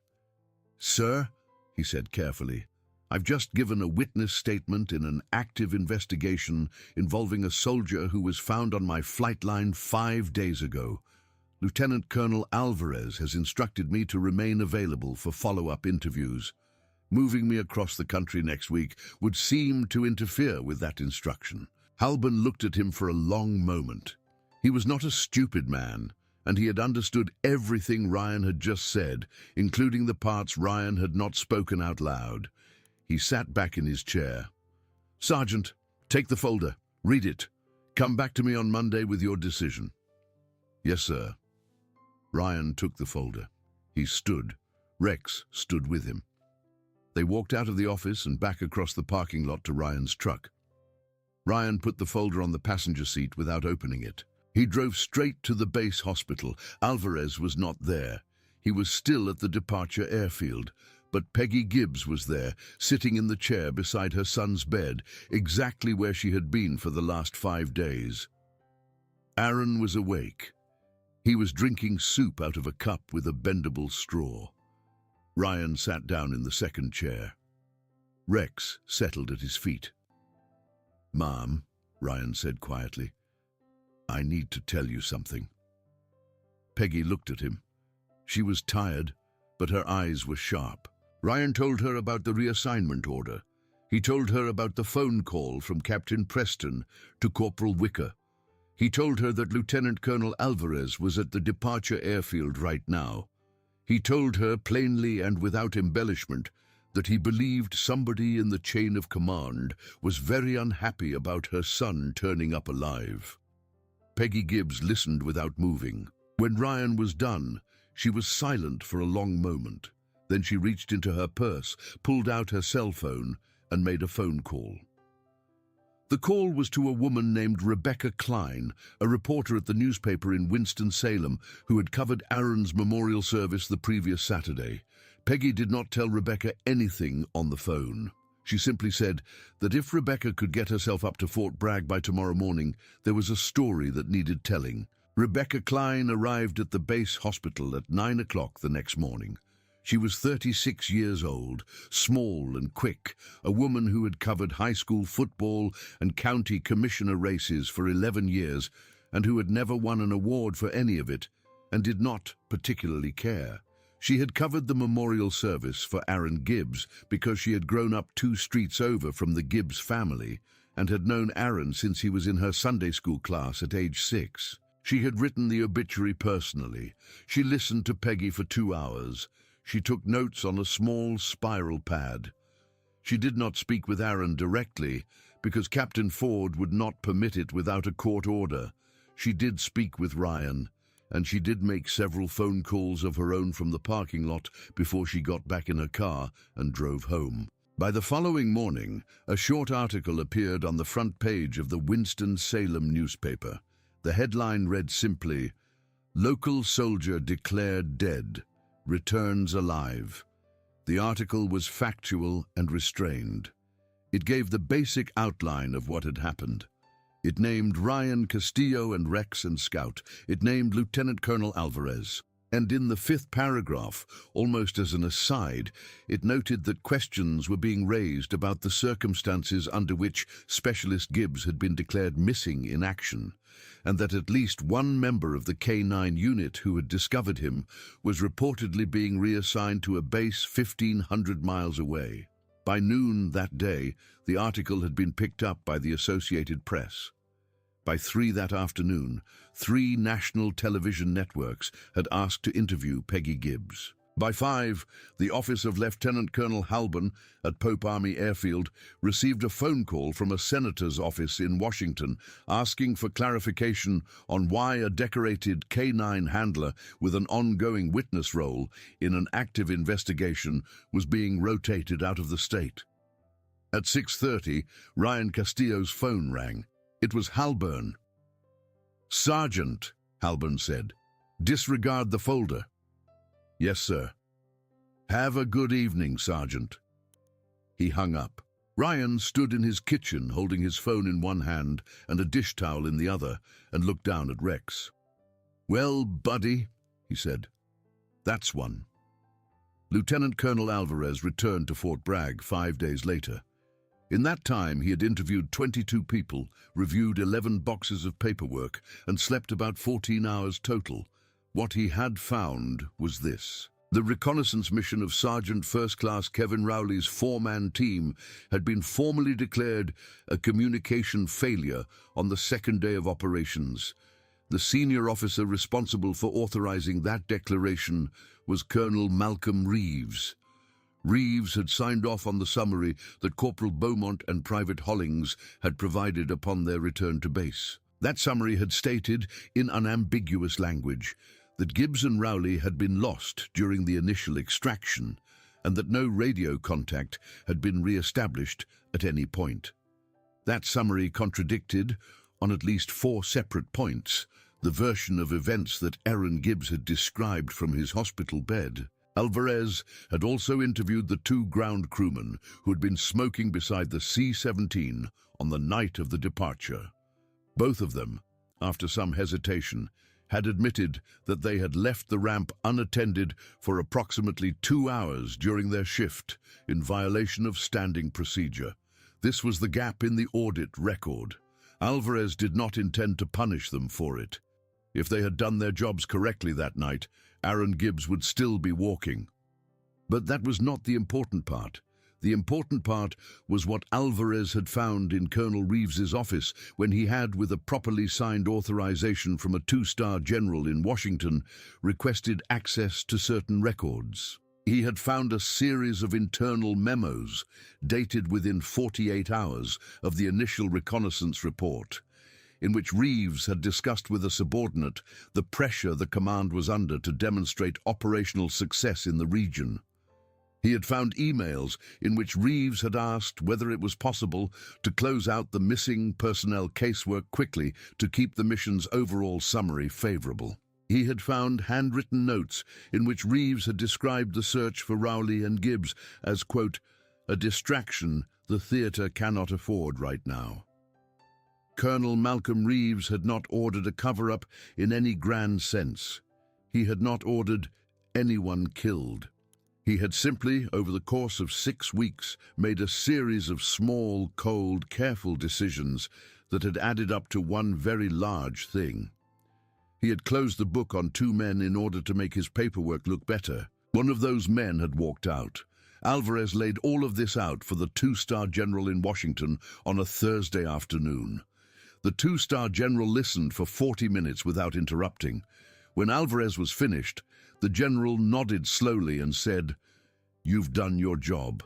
Sir, he said carefully, I've just given a witness statement in an active investigation involving a soldier who was found on my flight line 5 days ago. Lieutenant Colonel Alvarez has instructed me to remain available for follow-up interviews. Moving me across the country next week would seem to interfere with that instruction. Halburn looked at him for a long moment. He was not a stupid man, and he had understood everything Ryan had just said, including the parts Ryan had not spoken out loud. He sat back in his chair. Sergeant, take the folder. Read it. Come back to me on Monday with your decision. Yes, sir. Ryan took the folder. He stood. Rex stood with him. They walked out of the office and back across the parking lot to Ryan's truck. Ryan put the folder on the passenger seat without opening it. He drove straight to the base hospital. Alvarez was not there. He was still at the departure airfield, but Peggy Gibbs was there, sitting in the chair beside her son's bed, exactly where she had been for the last 5 days. Aaron was awake. He was drinking soup out of a cup with a bendable straw. Ryan sat down in the second chair. Rex settled at his feet. Mom, Ryan said quietly, I need to tell you something. Peggy looked at him. She was tired, but her eyes were sharp. Ryan told her about the reassignment order. He told her about the phone call from Captain Preston to Corporal Wicker. He told her that Lieutenant Colonel Alvarez was at the departure airfield right now. He told her plainly and without embellishment that he believed somebody in the chain of command was very unhappy about her son turning up alive. Peggy Gibbs listened without moving. When Ryan was done, she was silent for a long moment. Then she reached into her purse, pulled out her cell phone, and made a phone call. The call was to a woman named Rebecca Klein, a reporter at the newspaper in Winston-Salem, who had covered Aaron's memorial service the previous Saturday. Peggy did not tell Rebecca anything on the phone. She simply said that if Rebecca could get herself up to Fort Bragg by tomorrow morning, there was a story that needed telling. Rebecca Klein arrived at the base hospital at 9 o'clock the next morning. She was 36 years old, small and quick, a woman who had covered high school football and county commissioner races for 11 years and who had never won an award for any of it and did not particularly care. She had covered the memorial service for Aaron Gibbs because she had grown up 2 streets over from the Gibbs family and had known Aaron since he was in her Sunday school class at age 6. She had written the obituary personally. She listened to Peggy for 2 hours. She took notes on a small spiral pad. She did not speak with Aaron directly because Captain Ford would not permit it without a court order. She did speak with Ryan, and she did make several phone calls of her own from the parking lot before she got back in her car and drove home. By the following morning, a short article appeared on the front page of the Winston-Salem newspaper. The headline read simply, "Local soldier declared dead, returns alive." The article was factual and restrained. It gave the basic outline of what had happened. It named Ryan Castillo and Rex and Scout. It named Lieutenant Colonel Alvarez. And in the 5th paragraph, almost as an aside, it noted that questions were being raised about the circumstances under which Specialist Gibbs had been declared missing in action, and that at least one member of the K-9 unit who had discovered him was reportedly being reassigned to a base 1,500 miles away. By noon that day, the article had been picked up by the Associated Press. By 3 that afternoon, 3 national television networks had asked to interview Peggy Gibbs. By 5, the office of Lieutenant Colonel Halburn at Pope Army Airfield received a phone call from a senator's office in Washington asking for clarification on why a decorated K-9 handler with an ongoing witness role in an active investigation was being rotated out of the state. At 6:30, Ryan Castillo's phone rang. It was Halburn. "Sergeant," Halburn said, "disregard the folder." "Yes, sir." "Have a good evening, Sergeant." He hung up. Ryan stood in his kitchen holding his phone in one hand and a dish towel in the other and looked down at Rex. "Well, buddy," he said, "that's one." Lieutenant Colonel Alvarez returned to Fort Bragg 5 days later. In that time, he had interviewed 22 people, reviewed 11 boxes of paperwork, and slept about 14 hours total. What he had found was this. The reconnaissance mission of Sergeant First Class Kevin Rowley's 4-man team had been formally declared a communication failure on the second day of operations. The senior officer responsible for authorizing that declaration was Colonel Malcolm Reeves. Reeves had signed off on the summary that Corporal Beaumont and Private Hollings had provided upon their return to base. That summary had stated, in unambiguous language, that Gibbs and Rowley had been lost during the initial extraction and that no radio contact had been re-established at any point. That summary contradicted, on at least 4 separate points, the version of events that Aaron Gibbs had described from his hospital bed. Alvarez had also interviewed the 2 ground crewmen who had been smoking beside the C-17 on the night of the departure. Both of them, after some hesitation, had admitted that they had left the ramp unattended for approximately 2 hours during their shift, in violation of standing procedure. This was the gap in the audit record. Alvarez did not intend to punish them for it. If they had done their jobs correctly that night, Aaron Gibbs would still be walking. But that was not the important part. The important part was what Alvarez had found in Colonel Reeves's office when he had, with a properly signed authorization from a 2-star general in Washington, requested access to certain records. He had found a series of internal memos dated within 48 hours of the initial reconnaissance report, in which Reeves had discussed with a subordinate the pressure the command was under to demonstrate operational success in the region. He had found emails in which Reeves had asked whether it was possible to close out the missing personnel casework quickly to keep the mission's overall summary favorable. He had found handwritten notes in which Reeves had described the search for Rowley and Gibbs as, quote, "a distraction the theater cannot afford right now." Colonel Malcolm Reeves had not ordered a cover-up in any grand sense. He had not ordered anyone killed. He had simply, over the course of 6 weeks, made a series of small, cold, careful decisions that had added up to one very large thing. He had closed the book on 2 men in order to make his paperwork look better. One of those men had walked out. Alvarez laid all of this out for the 2-star general in Washington on a Thursday afternoon. The 2-star general listened for 40 minutes without interrupting. When Alvarez was finished, the general nodded slowly and said, "You've done your job.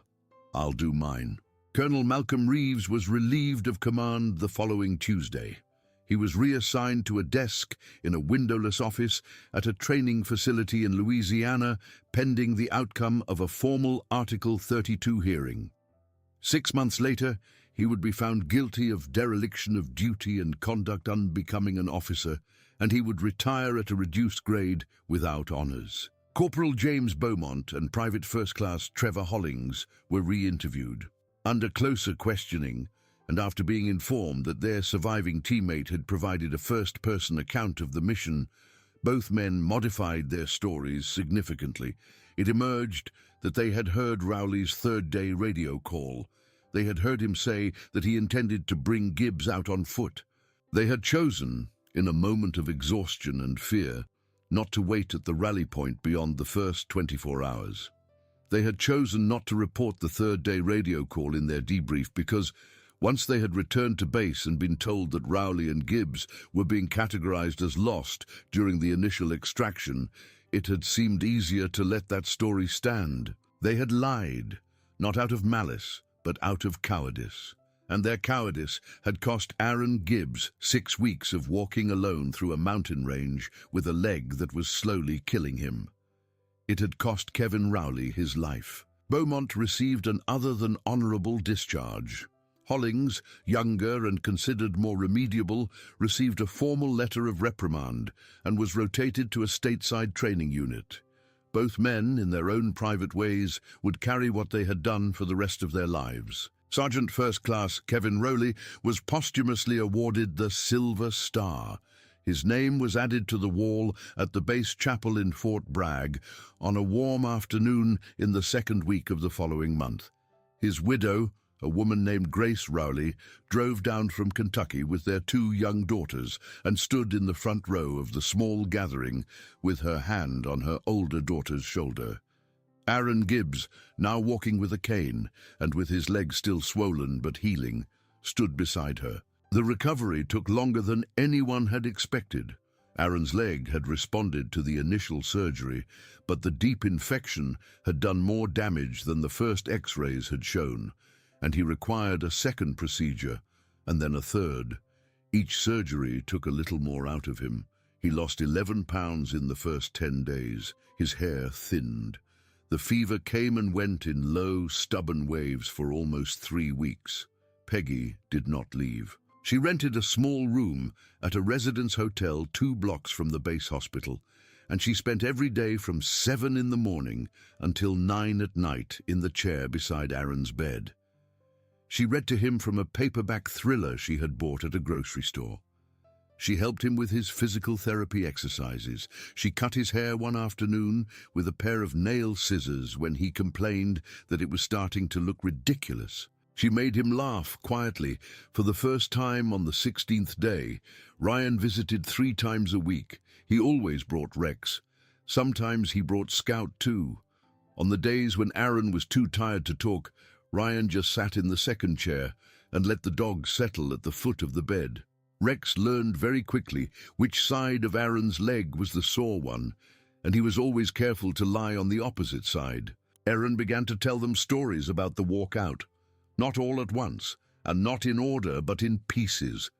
I'll do mine." Colonel Malcolm Reeves was relieved of command the following Tuesday. He was reassigned to a desk in a windowless office at a training facility in Louisiana, pending the outcome of a formal Article 32 hearing. 6 months later, he would be found guilty of dereliction of duty and conduct unbecoming an officer, and he would retire at a reduced grade without honors. Corporal James Beaumont and Private First Class Trevor Hollings were re-interviewed. Under closer questioning, and after being informed that their surviving teammate had provided a first-person account of the mission, both men modified their stories significantly. It emerged that they had heard Rowley's third-day radio call. They had heard him say that he intended to bring Gibbs out on foot. They had chosen, in a moment of exhaustion and fear, not to wait at the rally point beyond the first 24 hours. They had chosen not to report the third-day radio call in their debrief because, once they had returned to base and been told that Rowley and Gibbs were being categorized as lost during the initial extraction, It had seemed easier to let that story stand. They had lied, not out of malice, but out of cowardice. And their cowardice had cost Aaron Gibbs 6 weeks of walking alone through a mountain range with a leg that was slowly killing him. It had cost Kevin Rowley his life. Beaumont received an other-than-honorable discharge. Hollings, younger and considered more remediable, received a formal letter of reprimand and was rotated to a stateside training unit. Both men, in their own private ways, would carry what they had done for the rest of their lives. Sergeant First Class Kevin Rowley was posthumously awarded the Silver Star. His name was added to the wall at the base chapel in Fort Bragg on a warm afternoon in the second week of the following month. His widow, a woman named Grace Rowley, drove down from Kentucky with their 2 young daughters and stood in the front row of the small gathering with her hand on her older daughter's shoulder. Aaron Gibbs, now walking with a cane and with his leg still swollen but healing, stood beside her. The recovery took longer than anyone had expected. Aaron's leg had responded to the initial surgery, but the deep infection had done more damage than the first X-rays had shown, and he required a second procedure, and then a third. Each surgery took a little more out of him. He lost 11 pounds in the first 10 days. His hair thinned. The fever came and went in low, stubborn waves for almost 3 weeks. Peggy did not leave. She rented a small room at a residence hotel 2 blocks from the base hospital, and she spent every day from 7 in the morning until 9 at night in the chair beside Aaron's bed. She read to him from a paperback thriller she had bought at a grocery store. She helped him with his physical therapy exercises. She cut his hair one afternoon with a pair of nail scissors when he complained that it was starting to look ridiculous. She made him laugh quietly. For the first time on the 16th day, Ryan visited 3 times a week. He always brought Rex. Sometimes he brought Scout too. On the days when Aaron was too tired to talk, Ryan just sat in the second chair and let the dog settle at the foot of the bed. Rex learned very quickly which side of Aaron's leg was the sore one, and he was always careful to lie on the opposite side. Aaron began to tell them stories about the walk out, not all at once, and not in order, but in pieces.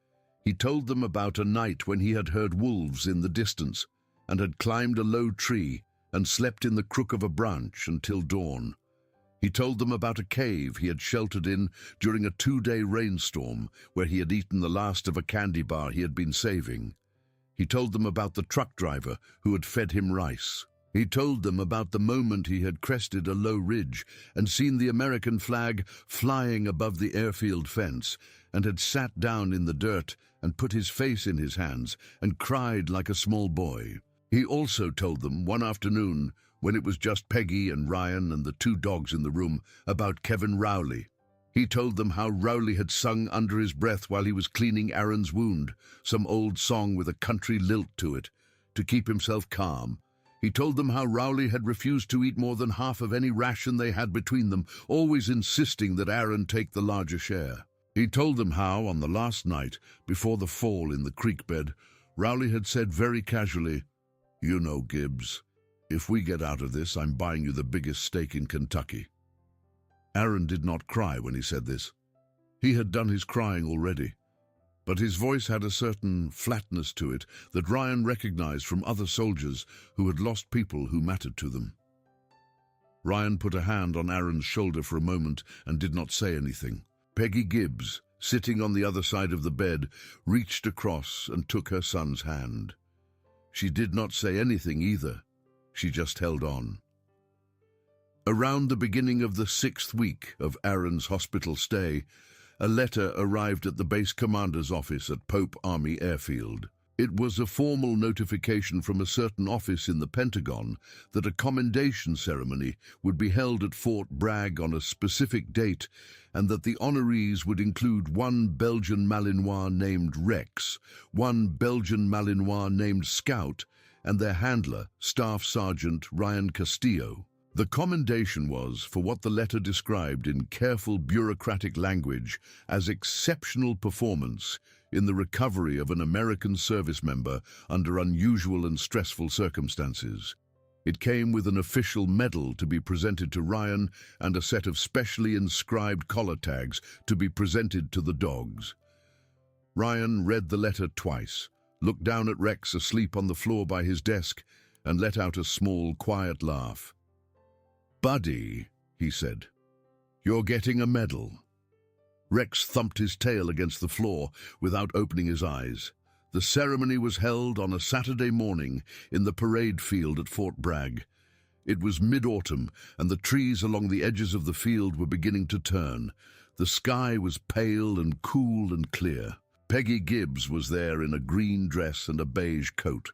He told them about a night when he had heard wolves in the distance, and had climbed a low tree and slept in the crook of a branch until dawn. He told them about a cave he had sheltered in during a 2-day rainstorm where he had eaten the last of a candy bar he had been saving. He told them about the truck driver who had fed him rice. He told them about the moment he had crested a low ridge and seen the American flag flying above the airfield fence, and had sat down in the dirt and put his face in his hands and cried like a small boy. He also told them one afternoon, when it was just Peggy and Ryan and the 2 dogs in the room, about Kevin Rowley. He told them how Rowley had sung under his breath while he was cleaning Aaron's wound, some old song with a country lilt to it, to keep himself calm. He told them how Rowley had refused to eat more than half of any ration they had between them, always insisting that Aaron take the larger share. He told them how, on the last night, before the fall in the creek bed, Rowley had said very casually, "You know, Gibbs, if we get out of this, I'm buying you the biggest steak in Kentucky." Aaron did not cry when he said this. He had done his crying already, but his voice had a certain flatness to it that Ryan recognized from other soldiers who had lost people who mattered to them. Ryan put a hand on Aaron's shoulder for a moment and did not say anything. Peggy Gibbs, sitting on the other side of the bed, reached across and took her son's hand. She did not say anything either. She just held on. Around the beginning of the 6th week of Aaron's hospital stay, a letter arrived at the base commander's office at Pope Army Airfield. It was a formal notification from a certain office in the Pentagon that a commendation ceremony would be held at Fort Bragg on a specific date, and that the honorees would include 1 Belgian Malinois named Rex, 1 Belgian Malinois named Scout, and their handler, Staff Sergeant Ryan Castillo. The commendation was for what the letter described in careful bureaucratic language as exceptional performance in the recovery of an American service member under unusual and stressful circumstances. It came with an official medal to be presented to Ryan and a set of specially inscribed collar tags to be presented to the dogs. Ryan read the letter twice, looked down at Rex asleep on the floor by his desk, and let out a small, quiet laugh. "Buddy," he said, "you're getting a medal." Rex thumped his tail against the floor without opening his eyes. The ceremony was held on a Saturday morning in the parade field at Fort Bragg. It was mid-autumn, and the trees along the edges of the field were beginning to turn. The sky was pale and cool and clear. Peggy Gibbs was there in a green dress and a beige coat.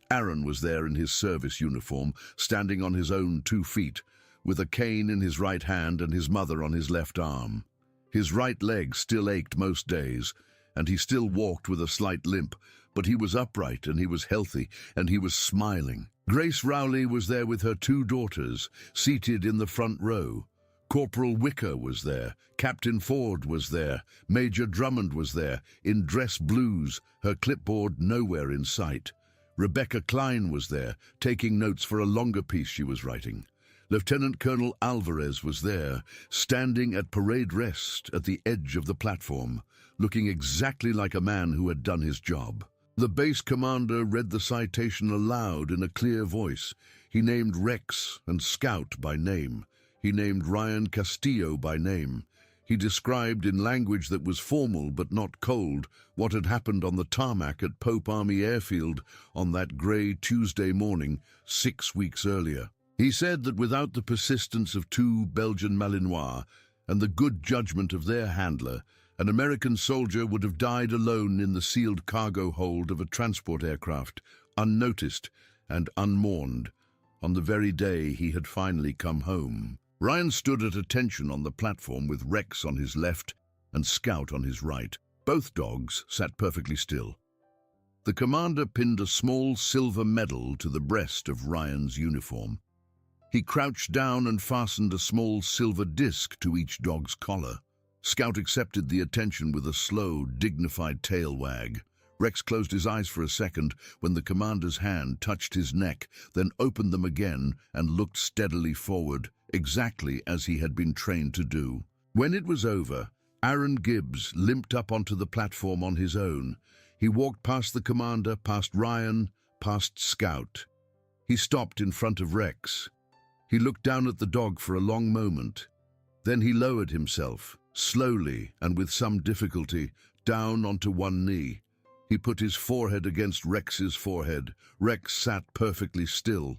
Aaron was there in his service uniform, standing on his own 2 feet, with a cane in his right hand and his mother on his left arm. His right leg still ached most days, and he still walked with a slight limp, but he was upright and he was healthy and he was smiling. Grace Rowley was there with her 2 daughters, seated in the front row. Corporal Wicker was there, Captain Ford was there, Major Drummond was there, in dress blues, her clipboard nowhere in sight. Rebecca Klein was there, taking notes for a longer piece she was writing. Lieutenant Colonel Alvarez was there, standing at parade rest at the edge of the platform, looking exactly like a man who had done his job. The base commander read the citation aloud in a clear voice. He named Rex and Scout by name. He named Ryan Castillo by name. He described in language that was formal but not cold what had happened on the tarmac at Pope Army Airfield on that grey Tuesday morning 6 weeks earlier. He said that without the persistence of 2 Belgian Malinois and the good judgment of their handler, an American soldier would have died alone in the sealed cargo hold of a transport aircraft, unnoticed and unmourned, on the very day he had finally come home. Ryan stood at attention on the platform with Rex on his left and Scout on his right. Both dogs sat perfectly still. The commander pinned a small silver medal to the breast of Ryan's uniform. He crouched down and fastened a small silver disc to each dog's collar. Scout accepted the attention with a slow, dignified tail wag. Rex closed his eyes for a second when the commander's hand touched his neck, then opened them again and looked steadily forward, exactly as he had been trained to do. When it was over, Aaron Gibbs limped up onto the platform on his own. He walked past the commander, past Ryan, past Scout. He stopped in front of Rex. He looked down at the dog for a long moment. Then he lowered himself, slowly and with some difficulty, down onto one knee. He put his forehead against Rex's forehead. Rex sat perfectly still.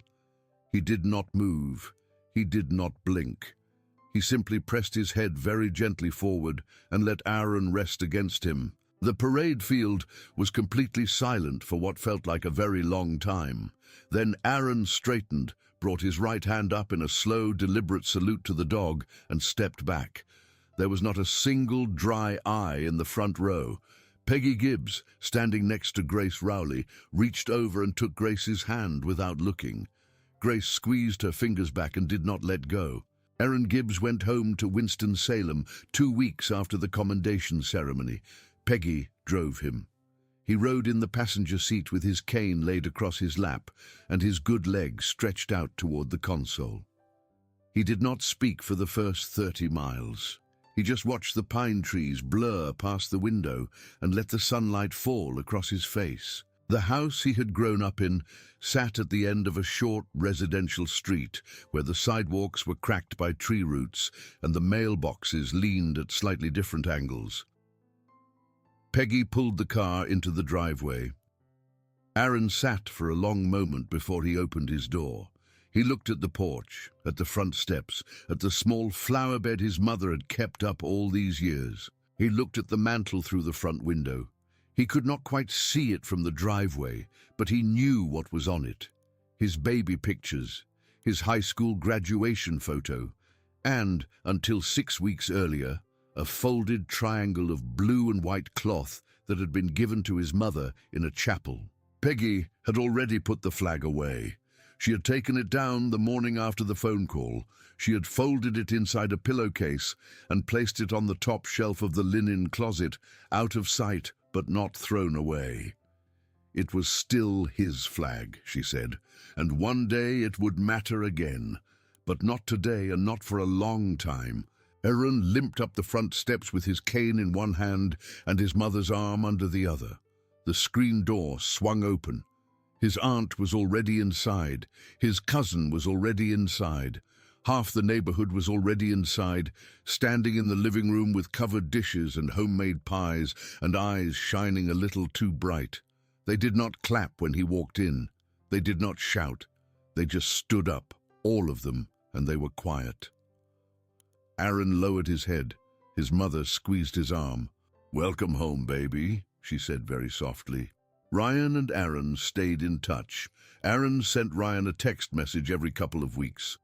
He did not move. He did not blink. He simply pressed his head very gently forward and let Aaron rest against him. The parade field was completely silent for what felt like a very long time. Then Aaron straightened, brought his right hand up in a slow, deliberate salute to the dog, and stepped back. There was not a single dry eye in the front row. Peggy Gibbs, standing next to Grace Rowley, reached over and took Grace's hand without looking. Grace squeezed her fingers back and did not let go. Aaron Gibbs went home to Winston-Salem 2 weeks after the commendation ceremony. Peggy drove him. He rode in the passenger seat with his cane laid across his lap and his good leg stretched out toward the console. He did not speak for the first 30 miles. He just watched the pine trees blur past the window and let the sunlight fall across his face. The house he had grown up in sat at the end of a short residential street where the sidewalks were cracked by tree roots and the mailboxes leaned at slightly different angles. Peggy pulled the car into the driveway. Aaron sat for a long moment before he opened his door. He looked at the porch, at the front steps, at the small flower bed his mother had kept up all these years. He looked at the mantel through the front window. He could not quite see it from the driveway, but he knew what was on it. His baby pictures, his high school graduation photo, and, until 6 weeks earlier, a folded triangle of blue and white cloth that had been given to his mother in a chapel. Peggy had already put the flag away. She had taken it down the morning after the phone call. She had folded it inside a pillowcase and placed it on the top shelf of the linen closet, out of sight but not thrown away. It was still his flag, she said, and one day it would matter again. But not today and not for a long time. Aaron limped up the front steps with his cane in one hand and his mother's arm under the other. The screen door swung open. His aunt was already inside. His cousin was already inside. Half the neighborhood was already inside, standing in the living room with covered dishes and homemade pies and eyes shining a little too bright. They did not clap when he walked in. They did not shout. They just stood up, all of them, and they were quiet. Aaron lowered his head. His mother squeezed his arm. "Welcome home, baby," she said very softly. Ryan and Aaron stayed in touch. Aaron sent Ryan a text message every couple of weeks.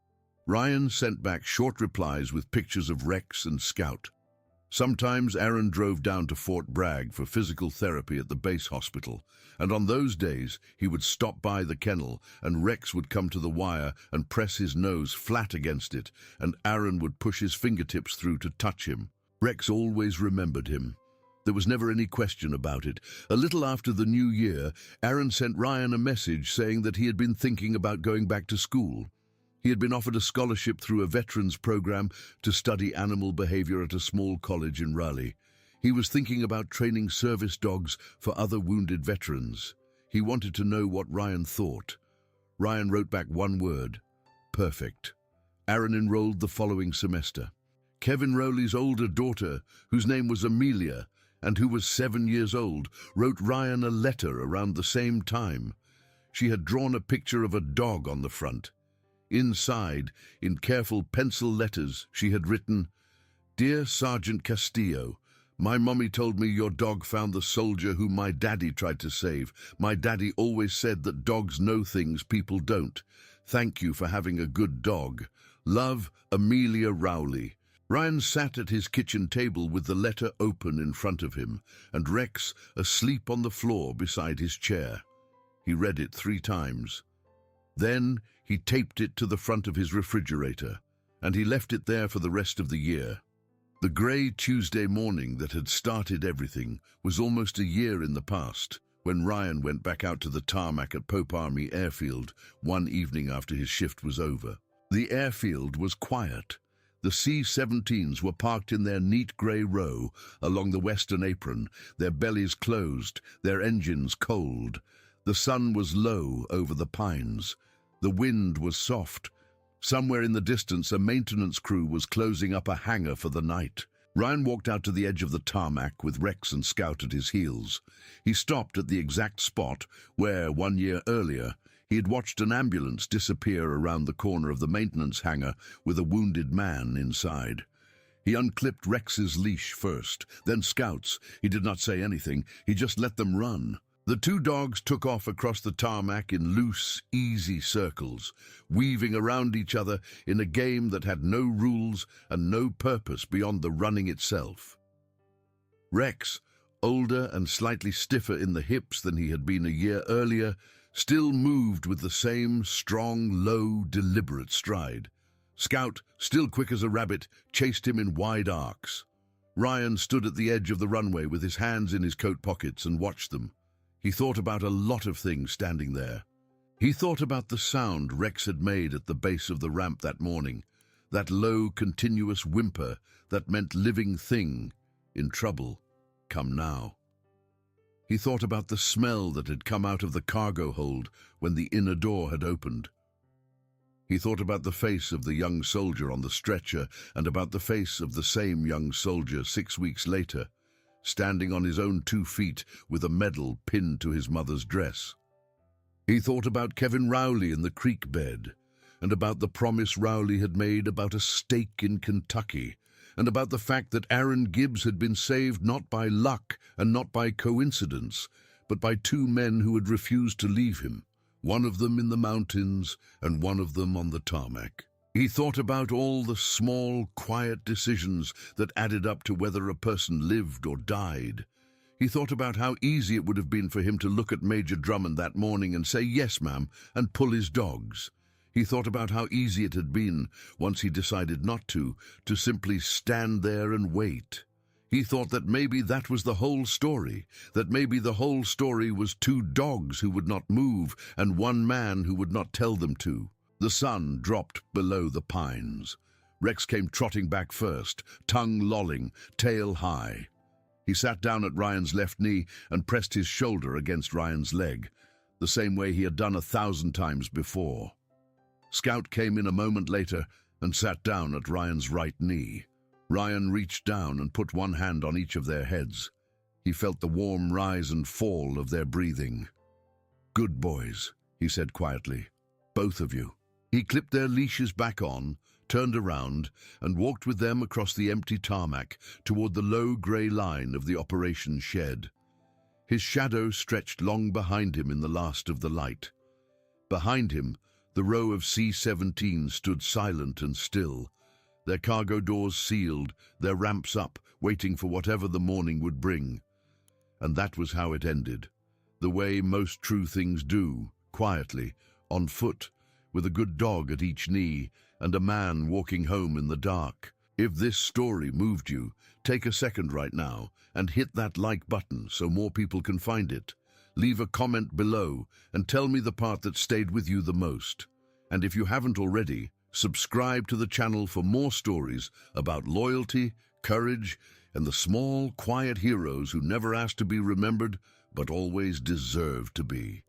Ryan sent back short replies with pictures of Rex and Scout. Sometimes Aaron drove down to Fort Bragg for physical therapy at the base hospital, and on those days he would stop by the kennel and Rex would come to the wire and press his nose flat against it, and Aaron would push his fingertips through to touch him. Rex always remembered him. There was never any question about it. A little after the new year, Aaron sent Ryan a message saying that he had been thinking about going back to school. He had been offered a scholarship through a veterans program to study animal behavior at a small college in Raleigh. He was thinking about training service dogs for other wounded veterans. He wanted to know what Ryan thought. Ryan wrote back one word: perfect. Aaron enrolled the following semester. Kevin Rowley's older daughter, whose name was Amelia, and who was 7 years old, wrote Ryan a letter around the same time. She had drawn a picture of a dog on the front. Inside, in careful pencil letters, she had written, "Dear Sergeant Castillo, my mommy told me your dog found the soldier whom my daddy tried to save. My daddy always said that dogs know things people don't. Thank you for having a good dog. Love, Amelia Rowley." Ryan sat at his kitchen table with the letter open in front of him, and Rex asleep on the floor beside his chair. He read it 3 times. Then he taped it to the front of his refrigerator, and he left it there for the rest of the year. The grey Tuesday morning that had started everything was almost a year in the past, when Ryan went back out to the tarmac at Pope Army Airfield one evening after his shift was over. The airfield was quiet. The C-17s were parked in their neat grey row along the western apron, their bellies closed, their engines cold. The sun was low over the pines. The wind was soft. Somewhere in the distance, a maintenance crew was closing up a hangar for the night. Ryan walked out to the edge of the tarmac with Rex and Scout at his heels. He stopped at the exact spot where, 1 year earlier, he had watched an ambulance disappear around the corner of the maintenance hangar with a wounded man inside. He unclipped Rex's leash first, then Scout's. He did not say anything. He just let them run. The 2 dogs took off across the tarmac in loose, easy circles, weaving around each other in a game that had no rules and no purpose beyond the running itself. Rex, older and slightly stiffer in the hips than he had been a year earlier, still moved with the same strong, low, deliberate stride. Scout, still quick as a rabbit, chased him in wide arcs. Ryan stood at the edge of the runway with his hands in his coat pockets and watched them. He thought about a lot of things standing there. He thought about the sound Rex had made at the base of the ramp that morning, that low, continuous whimper that meant living thing, in trouble, come now. He thought about the smell that had come out of the cargo hold when the inner door had opened. He thought about the face of the young soldier on the stretcher and about the face of the same young soldier 6 weeks later, standing on his own 2 feet with a medal pinned to his mother's dress. He thought about Kevin Rowley in the creek bed, and about the promise Rowley had made about a stake in Kentucky, and about the fact that Aaron Gibbs had been saved not by luck and not by coincidence, but by 2 men who had refused to leave him, one of them in the mountains and one of them on the tarmac. He thought about all the small, quiet decisions that added up to whether a person lived or died. He thought about how easy it would have been for him to look at Major Drummond that morning and say, "Yes, ma'am," and pull his dogs. He thought about how easy it had been, once he decided not to simply stand there and wait. He thought that maybe that was the whole story, that maybe the whole story was two dogs who would not move and one man who would not tell them to. The sun dropped below the pines. Rex came trotting back first, tongue lolling, tail high. He sat down at Ryan's left knee and pressed his shoulder against Ryan's leg, the same way he had done 1,000 times before. Scout came in a moment later and sat down at Ryan's right knee. Ryan reached down and put one hand on each of their heads. He felt the warm rise and fall of their breathing. "Good boys," he said quietly. "Both of you." He clipped their leashes back on, turned around, and walked with them across the empty tarmac toward the low grey line of the operations shed. His shadow stretched long behind him in the last of the light. Behind him, the row of C-17s stood silent and still, their cargo doors sealed, their ramps up, waiting for whatever the morning would bring. And that was how it ended, the way most true things do, quietly, on foot, with a good dog at each knee and a man walking home in the dark. If this story moved you, take a second right now and hit that like button so more people can find it. Leave a comment below and tell me the part that stayed with you the most. And if you haven't already, subscribe to the channel for more stories about loyalty, courage, and the small, quiet heroes who never asked to be remembered but always deserved to be.